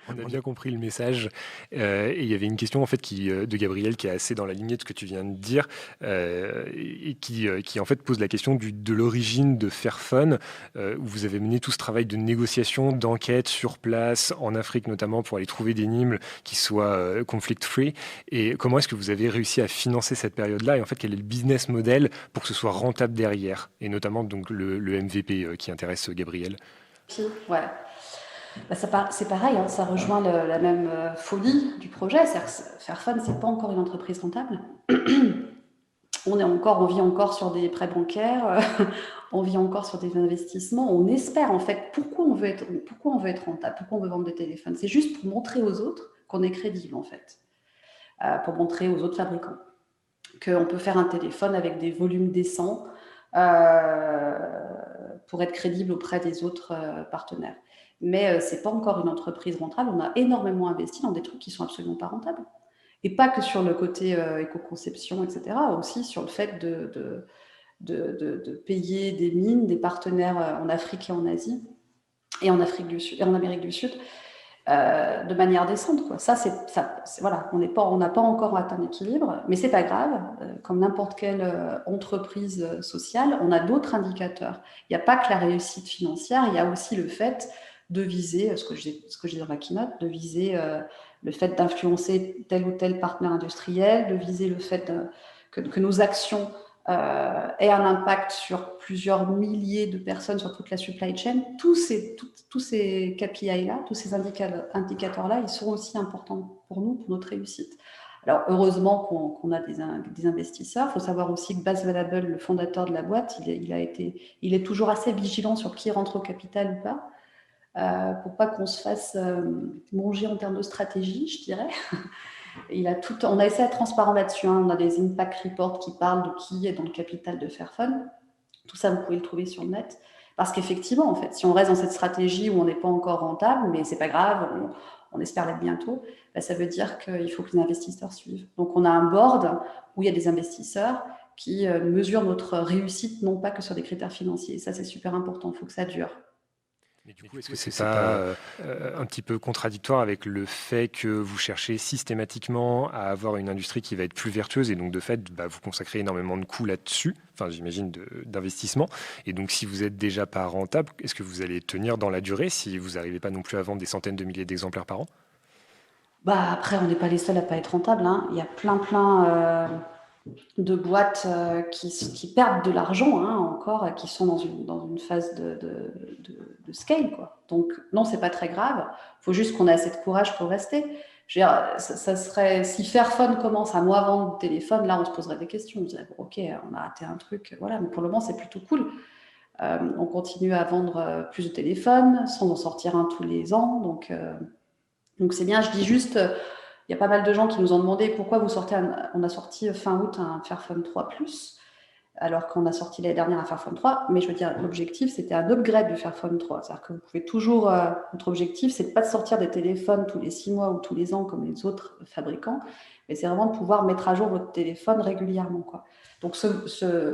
On a bien compris le message. Et il y avait une question en fait de Gabriel qui est assez dans la lignée de ce que tu viens de dire et qui en fait pose la question de l'origine de Fairphone, où vous avez mené tout ce travail de négociation, d'enquête sur place, en Afrique notamment, pour aller trouver des NIML qui soient conflict-free. Et comment est-ce que vous avez réussi à financer cette période-là? Et en fait, quel est le business model pour que ce soit rentable derrière? Et notamment donc, le MVP qui intéresse Gabriel. Ouais. C'est pareil, hein, ça rejoint la même folie du projet. C'est-à-dire que Fairphone, c'est pas encore une entreprise rentable. On vit encore sur des prêts bancaires, on vit encore sur des investissements. On espère en fait pourquoi on veut être rentable, pourquoi on veut vendre des téléphones. C'est juste pour montrer aux autres qu'on est crédible en fait, pour montrer aux autres fabricants qu'on peut faire un téléphone avec des volumes décents pour être crédible auprès des autres partenaires. Mais ce n'est pas encore une entreprise rentable. On a énormément investi dans des trucs qui ne sont absolument pas rentables. Et pas que sur le côté éco-conception, etc., aussi sur le fait de payer des mines, des partenaires en Afrique et en Asie, et en Afrique du Sud, et en Amérique du Sud, de manière décente, quoi. Voilà, on n'a pas encore atteint l'équilibre, mais c'est pas grave. Comme n'importe quelle entreprise sociale, on a d'autres indicateurs. Il n'y a pas que la réussite financière, il y a aussi le fait de viser, ce que je dis dans la keynote, de viser le fait d'influencer tel ou tel partenaire industriel, de viser le fait que nos actions aient un impact sur plusieurs milliers de personnes sur toute la supply chain. Tous ces KPI-là, tous ces indicateurs-là, ils sont aussi importants pour nous, pour notre réussite. Alors, heureusement qu'on a des investisseurs. Il faut savoir aussi que Baz Vanabel, le fondateur de la boîte, il est toujours assez vigilant sur qui rentre au capital ou pas. Pour pas qu'on se fasse manger en termes de stratégie, je dirais. On a essayé d'être transparent là-dessus. Hein. On a des impact reports qui parlent de qui est dans le capital de Fairphone. Tout ça, vous pouvez le trouver sur le net. Parce qu'effectivement, en fait, si on reste dans cette stratégie où on n'est pas encore rentable, mais c'est pas grave, on espère l'être bientôt, ça veut dire qu'il faut que les investisseurs suivent. Donc, on a un board où il y a des investisseurs qui mesurent notre réussite, non pas que sur des critères financiers. Ça, c'est super important, il faut que ça dure. Mais du coup, est-ce que c'est pas un petit peu contradictoire avec le fait que vous cherchez systématiquement à avoir une industrie qui va être plus vertueuse et donc de fait, vous consacrez énormément de coûts là-dessus, enfin j'imagine d'investissement. Et donc si vous êtes déjà pas rentable, est-ce que vous allez tenir dans la durée si vous n'arrivez pas non plus à vendre des centaines de milliers d'exemplaires par an? Après, on n'est pas les seuls à pas être rentables, hein. Il y a plein de boîtes qui perdent de l'argent, hein, encore, qui sont dans une phase de scale, quoi. Donc, non, c'est pas très grave. Il faut juste qu'on ait assez de courage pour rester. Je veux dire, ça serait, si Fairphone commence à moins vendre de téléphone, là, on se poserait des questions. On se dirait, bon, ok, on a raté un truc, voilà. Mais pour le moment, c'est plutôt cool. On continue à vendre plus de téléphones, sans en sortir un tous les ans. Donc c'est bien. Je dis juste, il y a pas mal de gens qui nous ont demandé pourquoi vous sortez. On a sorti fin août un Fairphone 3 Plus, alors qu'on a sorti l'année dernière un Fairphone 3. Mais je veux dire, l'objectif, c'était un upgrade du Fairphone 3. C'est-à-dire que vous pouvez toujours. Notre objectif, c'est de pas de sortir des téléphones tous les 6 mois ou tous les ans comme les autres fabricants, mais c'est vraiment de pouvoir mettre à jour votre téléphone régulièrement, quoi. Donc,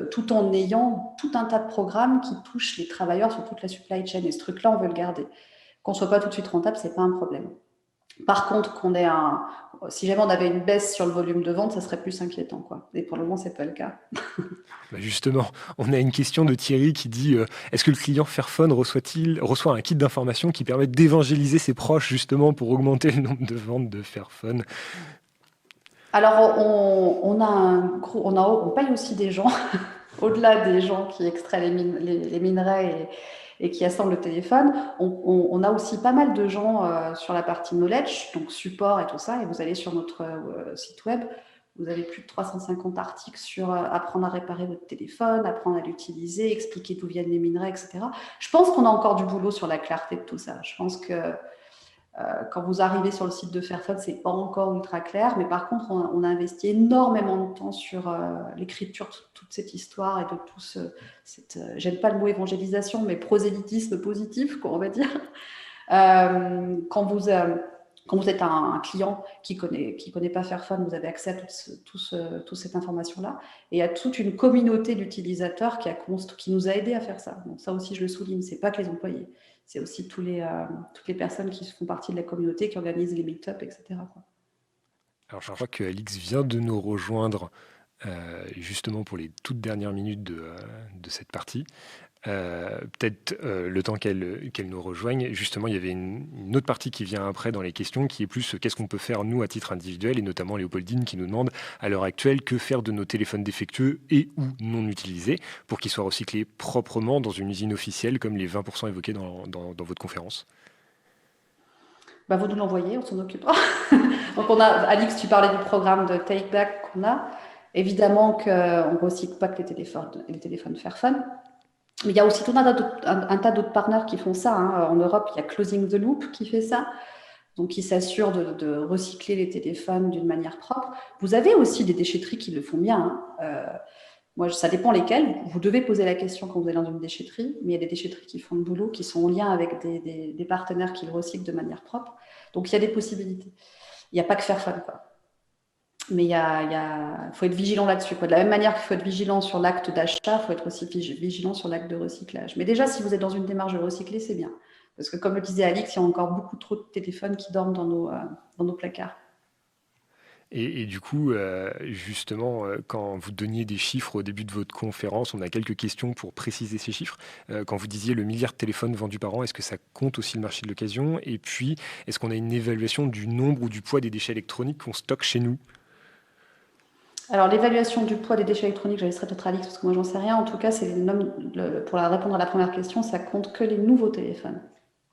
tout en ayant tout un tas de programmes qui touchent les travailleurs sur toute la supply chain. Et ce truc-là, on veut le garder. Qu'on ne soit pas tout de suite rentable, c'est pas un problème. Par contre, si jamais on avait une baisse sur le volume de vente, ça serait plus inquiétant, quoi. Et pour le moment, c'est pas le cas. Justement, on a une question de Thierry qui dit est-ce que le client Fairphone reçoit un kit d'information qui permet d'évangéliser ses proches justement pour augmenter le nombre de ventes de Fairphone? Alors, on paye aussi des gens, au-delà des gens qui extraient les minerais et qui assemblent le téléphone. On a aussi pas mal de gens sur la partie knowledge, donc support et tout ça. Et vous allez sur notre site web, vous avez plus de 350 articles sur apprendre à réparer votre téléphone, apprendre à l'utiliser, expliquer d'où viennent les minerais, etc. Je pense qu'on a encore du boulot sur la clarté de tout ça. Je pense que quand vous arrivez sur le site de Fairphone, c'est pas encore ultra clair, mais par contre, on a investi énormément de temps sur l'écriture de toute cette histoire et de tout j'aime pas le mot évangélisation, mais prosélytisme positif, quoi, on va dire. Quand vous êtes un client qui connaît pas Fairphone, vous avez accès à toute cette information-là et à toute une communauté d'utilisateurs qui nous a aidés à faire ça. Donc ça aussi, je le souligne, c'est pas que les employés. C'est aussi toutes les personnes qui font partie de la communauté, qui organisent les meet-up, etc., quoi. Alors, je crois que Alix vient de nous rejoindre justement pour les toutes dernières minutes de cette partie. Peut-être le temps qu'elle nous rejoigne. Justement, il y avait une autre partie qui vient après dans les questions, qui est plus qu'est-ce qu'on peut faire nous à titre individuel, et notamment Léopoldine qui nous demande à l'heure actuelle que faire de nos téléphones défectueux et ou non utilisés pour qu'ils soient recyclés proprement dans une usine officielle comme les 20% évoqués dans votre conférence. Vous nous l'envoyez, on s'en occupera. Donc Alix, tu parlais du programme de Take Back qu'on a. Évidemment qu'on ne recycle pas que les téléphones Fairphone. Mais il y a aussi tout un tas d'autres partenaires qui font ça, hein. En Europe, il y a Closing the Loop qui fait ça, donc qui s'assure de recycler les téléphones d'une manière propre. Vous avez aussi des déchetteries qui le font bien, hein. Moi, ça dépend lesquelles. Vous devez poser la question quand vous allez dans une déchetterie, mais il y a des déchetteries qui font le boulot, qui sont en lien avec des partenaires qui le recyclent de manière propre. Donc, il y a des possibilités. Il n'y a pas que Fairphone, quoi. Mais il faut être vigilant là-dessus, quoi. De la même manière qu'il faut être vigilant sur l'acte d'achat, il faut être aussi vigilant sur l'acte de recyclage. Mais déjà, si vous êtes dans une démarche de recycler, c'est bien. Parce que comme le disait Alix, il y a encore beaucoup trop de téléphones qui dorment dans nos placards. Et du coup, justement, quand vous donniez des chiffres au début de votre conférence, on a quelques questions pour préciser ces chiffres. Quand vous disiez le milliard de téléphones vendus par an, est-ce que ça compte aussi le marché de l'occasion? Et puis, est-ce qu'on a une évaluation du nombre ou du poids des déchets électroniques qu'on stocke chez nous? Alors, l'évaluation du poids des déchets électroniques, je laisserai peut-être Alix parce que moi, j'en sais rien. En tout cas, pour répondre à la première question, ça compte que les nouveaux téléphones.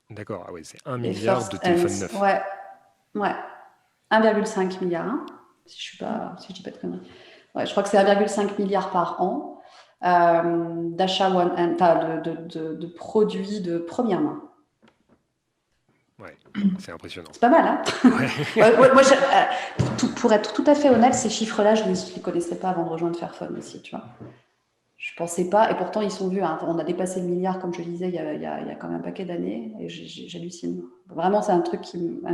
D'accord, c'est 1 milliard de téléphones neufs. Ouais. 1,5 milliard, hein, si je dis pas de conneries. Ouais, je crois que c'est 1,5 milliard par an d'achats de produits de première main. Ouais, c'est impressionnant. C'est pas mal, hein. Ouais. Moi, pour être tout à fait honnête, ces chiffres-là, je ne les connaissais pas avant de rejoindre Fairphone aussi, tu vois. Je pensais pas, et pourtant ils sont vus, hein. On a dépassé le milliard, comme je le disais, il y a quand même un paquet d'années, et j'hallucine. Vraiment, c'est un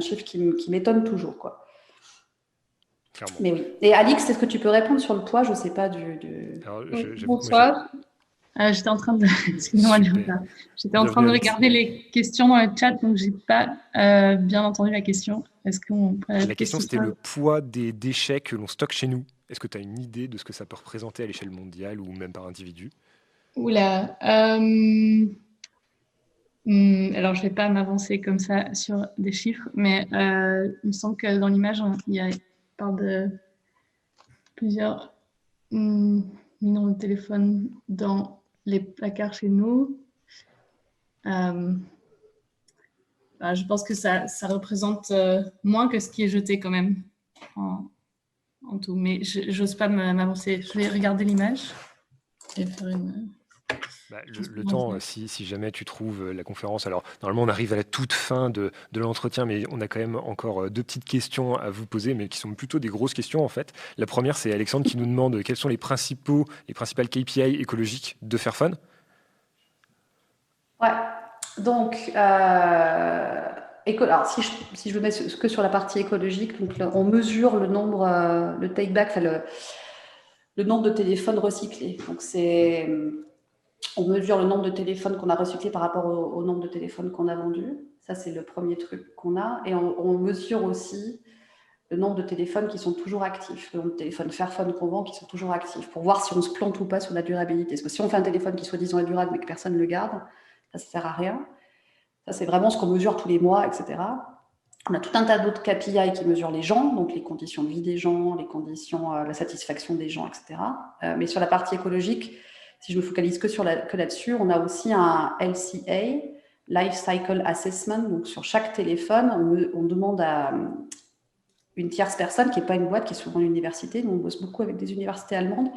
chiffre qui m'étonne toujours, quoi. Clairement. Mais oui. Et Alix, est-ce que tu peux répondre sur le poids? Je sais pas Alors, Bonsoir. J'étais en train de, excusez-moi, j'étais en train de regarder les questions dans le chat, donc j'ai pas bien entendu la question. Est-ce qu'on La question, c'était le poids des déchets que l'on stocke chez nous. Est-ce que tu as une idée de ce que ça peut représenter à l'échelle mondiale ou même par individu? Oula. Alors, je vais pas m'avancer comme ça sur des chiffres, mais il me semble que dans l'image, il parle de plusieurs millions de téléphones dans les placards chez nous. Je pense que ça représente moins que ce qui est jeté quand même en tout, mais j'ose pas m'avancer. Je vais regarder l'image et faire une... Le temps, si jamais tu trouves la conférence, alors normalement on arrive à la toute fin de l'entretien, mais on a quand même encore 2 petites questions à vous poser, mais qui sont plutôt des grosses questions en fait. La première, c'est Alexandre qui nous demande quels sont les principales KPI écologiques de Fairphone. Ouais, donc alors si je me mets que sur la partie écologique, donc on mesure le nombre, le take-back, enfin le nombre de téléphones recyclés. Donc on mesure le nombre de téléphones qu'on a recyclés par rapport au nombre de téléphones qu'on a vendus. Ça, c'est le premier truc qu'on a. Et on mesure aussi le nombre de téléphones qui sont toujours actifs, le nombre de téléphones Fairphone qu'on vend qui sont toujours actifs, pour voir si on se plante ou pas sur la durabilité. Parce que si on fait un téléphone qui soi-disant est durable mais que personne ne le garde, ça ne sert à rien. Ça, c'est vraiment ce qu'on mesure tous les mois, etc. On a tout un tas d'autres KPI qui mesurent les gens, donc les conditions de vie des gens, les conditions, la satisfaction des gens, etc. Mais sur la partie écologique, si je me focalise que là-dessus, on a aussi un LCA, Life Cycle Assessment. Donc, sur chaque téléphone, on demande à une tierce personne, qui n'est pas une boîte, qui est souvent une université. Nous, on bosse beaucoup avec des universités allemandes,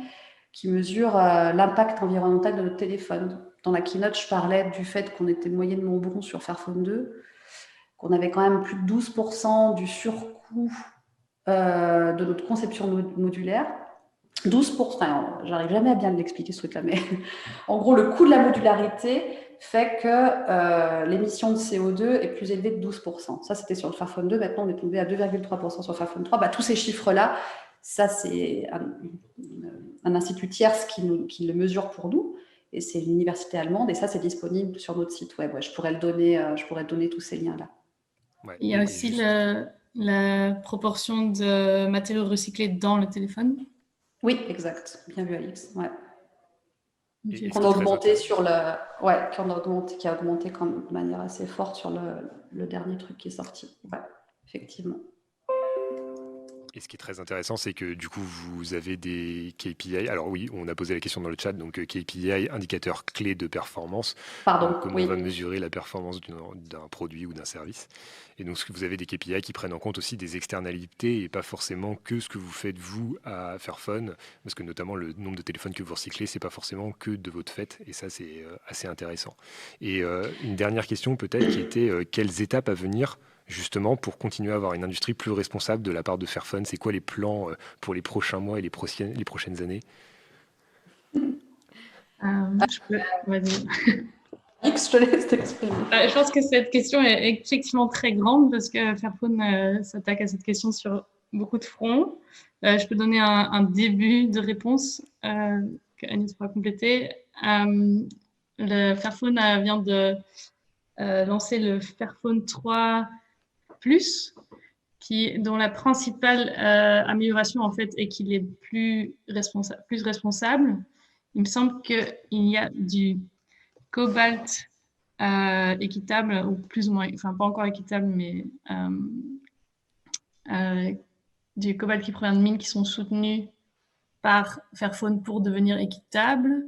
qui mesurent l'impact environnemental de notre téléphone. Dans la keynote, je parlais du fait qu'on était moyennement bon sur Fairphone 2, qu'on avait quand même plus de 12% du surcoût de notre conception modulaire. 12%, enfin, j'arrive jamais à bien l'expliquer ce truc-là, mais en gros, le coût de la modularité fait que l'émission de CO2 est plus élevée de 12%. Ça, c'était sur le Fairphone 2. Maintenant, on est tombé à 2,3% sur le Fairphone 3. Tous ces chiffres-là, ça, c'est un institut tierce qui le mesure pour nous. Et c'est l'université allemande. Et ça, c'est disponible sur notre site web. Ouais, je pourrais donner tous ces liens-là. Ouais, il y a aussi la proportion de matériaux recyclés dans le téléphone. Oui, exact. Bien vu, Alix. Ouais. Qu'on a augmenté qui a augmenté de manière assez forte sur le dernier truc qui est sorti. Ouais, effectivement. Et ce qui est très intéressant, c'est que du coup, vous avez des KPI. Alors oui, on a posé la question dans le chat, donc KPI, indicateur clé de performance. Comment on va mesurer la performance d'un produit ou d'un service. Et donc, vous avez des KPI qui prennent en compte aussi des externalités et pas forcément que ce que vous faites vous à Fairphone, parce que notamment le nombre de téléphones que vous recyclez, c'est pas forcément que de votre fait. Et ça, c'est assez intéressant. Et une dernière question peut-être qui était quelles étapes à venir justement pour continuer à avoir une industrie plus responsable de la part de Fairphone? C'est quoi les plans pour les prochains mois et les prochaines années? Je te laisse t'exprimer. Je pense que cette question est effectivement très grande parce que Fairphone s'attaque à cette question sur beaucoup de fronts. Je peux donner un début de réponse que Agnès pourra compléter. Le Fairphone vient de lancer le Fairphone 3 Plus, dont la principale amélioration en fait est qu'il est plus responsable. Il me semble qu'il y a du cobalt équitable, ou plus ou moins, enfin pas encore équitable, mais du cobalt qui provient de mines qui sont soutenues par Fairphone pour devenir équitable.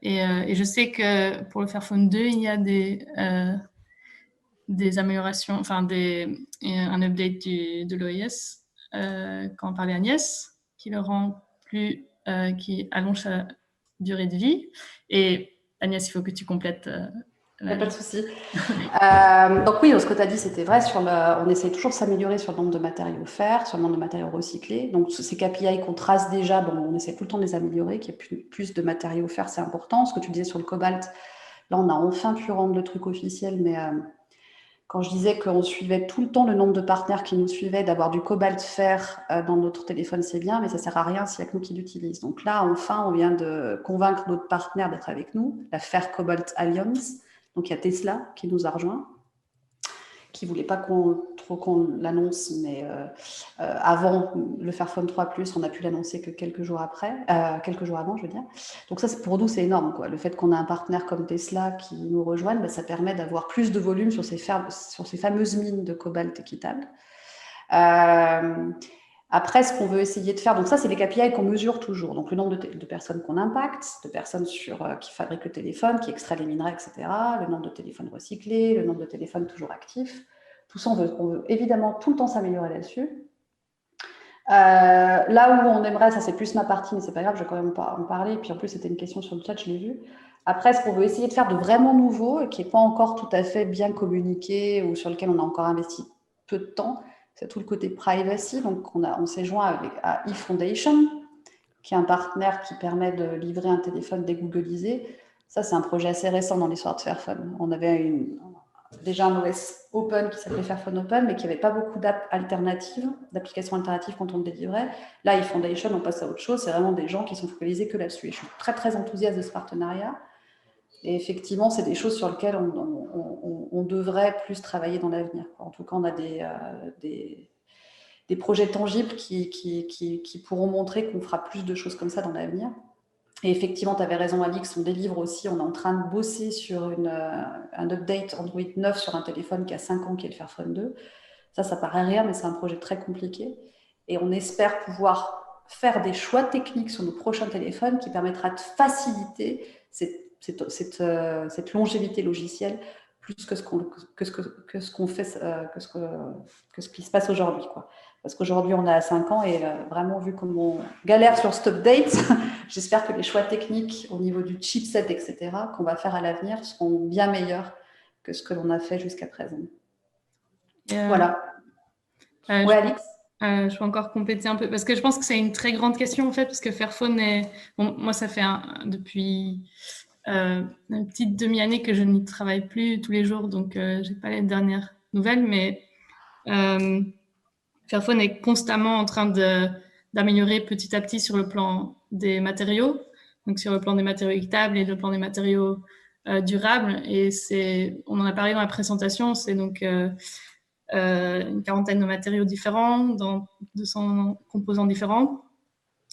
Et je sais que pour le Fairphone 2, il y a des améliorations, enfin un update de l'OIS, quand on parlait à Agnès, qui le rend qui allonge sa durée de vie. Et Agnès, il faut que tu complètes Il n'y a pas de souci. Donc oui, ce que tu as dit, c'était vrai. On essaie toujours de s'améliorer sur le nombre de matériaux offerts, sur le nombre de matériaux recyclés. Donc ces KPI qu'on trace déjà, on essaie tout le temps de les améliorer, qu'il y ait plus de matériaux offerts, c'est important. Ce que tu disais sur le cobalt, là, on a enfin pu rendre le truc officiel, mais quand je disais qu'on suivait tout le temps le nombre de partenaires qui nous suivaient, d'avoir du cobalt fer dans notre téléphone, c'est bien, mais ça ne sert à rien s'il n'y a que nous qui l'utilisent. Donc là, enfin, on vient de convaincre d'autres partenaires d'être avec nous, la Fair Cobalt Alliance. Donc il y a Tesla qui nous a rejoints, qui ne voulait pas trop qu'on l'annonce, mais avant le Fairphone 3 Plus, on a pu l'annoncer que quelques jours avant, je veux dire. Donc ça, pour nous, c'est énorme, quoi. Le fait qu'on a un partenaire comme Tesla qui nous rejoigne, ça permet d'avoir plus de volume sur ces fameuses mines de cobalt équitables. Après, ce qu'on veut essayer de faire, donc ça, c'est les KPI qu'on mesure toujours. Donc le nombre de personnes qu'on impacte, de personnes qui fabriquent le téléphone, qui extraient les minerais, etc. Le nombre de téléphones recyclés, le nombre de téléphones toujours actifs. Tout ça, on veut évidemment tout le temps s'améliorer là-dessus. Là où on aimerait, ça c'est plus ma partie, mais c'est pas grave, je vais quand même en parler. Et puis en plus, c'était une question sur le chat, je l'ai vu. Après, ce qu'on veut essayer de faire de vraiment nouveau, et qui n'est pas encore tout à fait bien communiqué, ou sur lequel on a encore investi peu de temps, c'est tout le côté privacy. Donc, on s'est joint à eFoundation, qui est un partenaire qui permet de livrer un téléphone dégooglisé. Ça, c'est un projet assez récent dans l'histoire de Fairphone. On avait déjà un OS open qui s'appelait Fairphone Open, mais qui n'avait pas beaucoup d'applications alternatives quand on le délivrait. Là, eFoundation, on passe à autre chose. C'est vraiment des gens qui sont focalisés que là-dessus. Et je suis très, très enthousiaste de ce partenariat. Et effectivement, c'est des choses sur lesquelles on devrait plus travailler dans l'avenir. En tout cas, on a des projets tangibles qui pourront montrer qu'on fera plus de choses comme ça dans l'avenir. Et effectivement, tu avais raison, Alix, on délivre aussi. On est en train de bosser sur un update Android 9 sur un téléphone qui a 5 ans, qui est le Fairphone 2. Ça paraît rien, mais c'est un projet très compliqué. Et on espère pouvoir faire des choix techniques sur nos prochains téléphones qui permettra de faciliter cette longévité logicielle plus que ce qui se passe aujourd'hui, quoi. Parce qu'aujourd'hui, on est à 5 ans et vraiment, vu comme on galère sur cet update, j'espère que les choix techniques au niveau du chipset, etc., qu'on va faire à l'avenir seront bien meilleurs que ce que l'on a fait jusqu'à présent. Voilà. Oui, Alix. Je peux encore compléter un peu, parce que je pense que c'est une très grande question, en fait, parce que Fairphone moi, ça fait depuis une petite demi-année que je n'y travaille plus tous les jours, donc je n'ai pas les dernières nouvelles, mais Fairphone est constamment en train d'améliorer petit à petit sur le plan des matériaux, donc sur le plan des matériaux équitables et le plan des matériaux durables. Et on en a parlé dans la présentation, c'est donc une quarantaine de matériaux différents, dans 200 composants différents.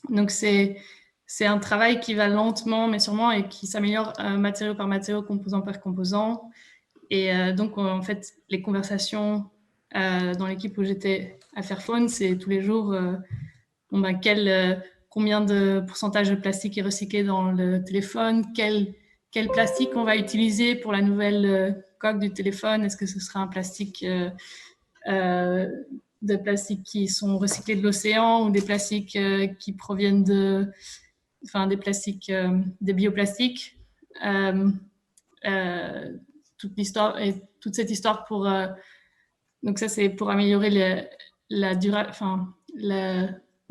Donc c'est un travail qui va lentement, mais sûrement, et qui s'améliore matériau par matériau, composant par composant. Et donc, en fait, les conversations dans l'équipe où j'étais à Fairphone, c'est tous les jours combien de pourcentage de plastique est recyclé dans le téléphone, quel plastique on va utiliser pour la nouvelle coque du téléphone. Est-ce que ce sera un plastique de plastiques qui sont recyclés de l'océan ou des plastiques qui proviennent des plastiques, des bioplastiques. Toute l'histoire et toute cette histoire pour donc ça c'est pour améliorer le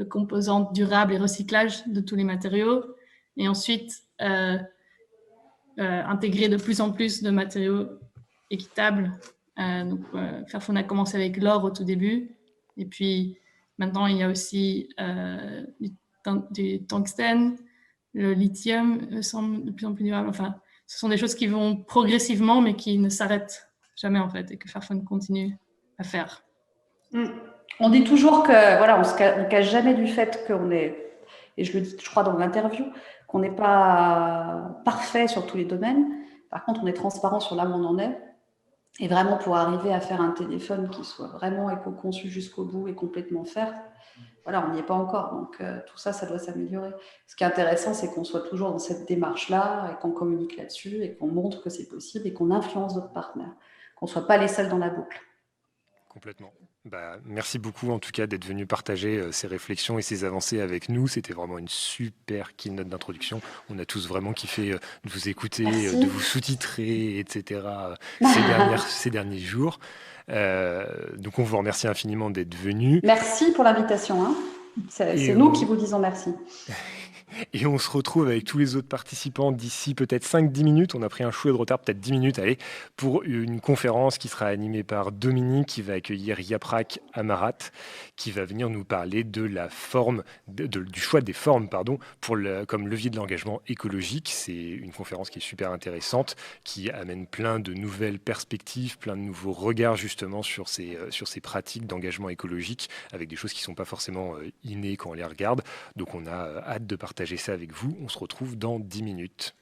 composant durable et recyclage de tous les matériaux, et ensuite intégrer de plus en plus de matériaux équitables. Fairphone a commencé avec l'or au tout début, et puis maintenant il y a aussi du tungstène, le lithium me semble de plus en plus durable. Enfin, ce sont des choses qui vont progressivement, mais qui ne s'arrêtent jamais, en fait, et que Fairphone continue à faire. On dit toujours que, voilà, on ne cache jamais du fait qu'on est, et je le dis, je crois, dans l'interview, qu'on n'est pas parfait sur tous les domaines. Par contre, on est transparent sur là où on en est. Et vraiment, pour arriver à faire un téléphone qui soit vraiment éco-conçu jusqu'au bout et complètement faire, voilà, on n'y est pas encore. Donc, tout ça, ça doit s'améliorer. Ce qui est intéressant, c'est qu'on soit toujours dans cette démarche-là et qu'on communique là-dessus et qu'on montre que c'est possible et qu'on influence d'autres partenaires, qu'on ne soit pas les seuls dans la boucle. Complètement. Merci beaucoup en tout cas d'être venu partager ces réflexions et ces avancées avec nous. C'était vraiment une super keynote d'introduction. On a tous vraiment kiffé de vous écouter, de vous sous-titrer, etc. Ces derniers jours. Donc on vous remercie infiniment d'être venu. Merci pour l'invitation. Hein. C'est nous qui vous disons merci. Et on se retrouve avec tous les autres participants d'ici peut-être 5-10 minutes. On a pris un chouette retard, peut-être 10 minutes, allez, pour une conférence qui sera animée par Dominique, qui va accueillir Yaprak Amarat, qui va venir nous parler de la forme, du choix des formes, comme levier de l'engagement écologique. C'est une conférence qui est super intéressante, qui amène plein de nouvelles perspectives, plein de nouveaux regards justement sur ces pratiques d'engagement écologique, avec des choses qui ne sont pas forcément innées quand on les regarde. Donc on a hâte de partager ça avec vous. On se retrouve dans 10 minutes.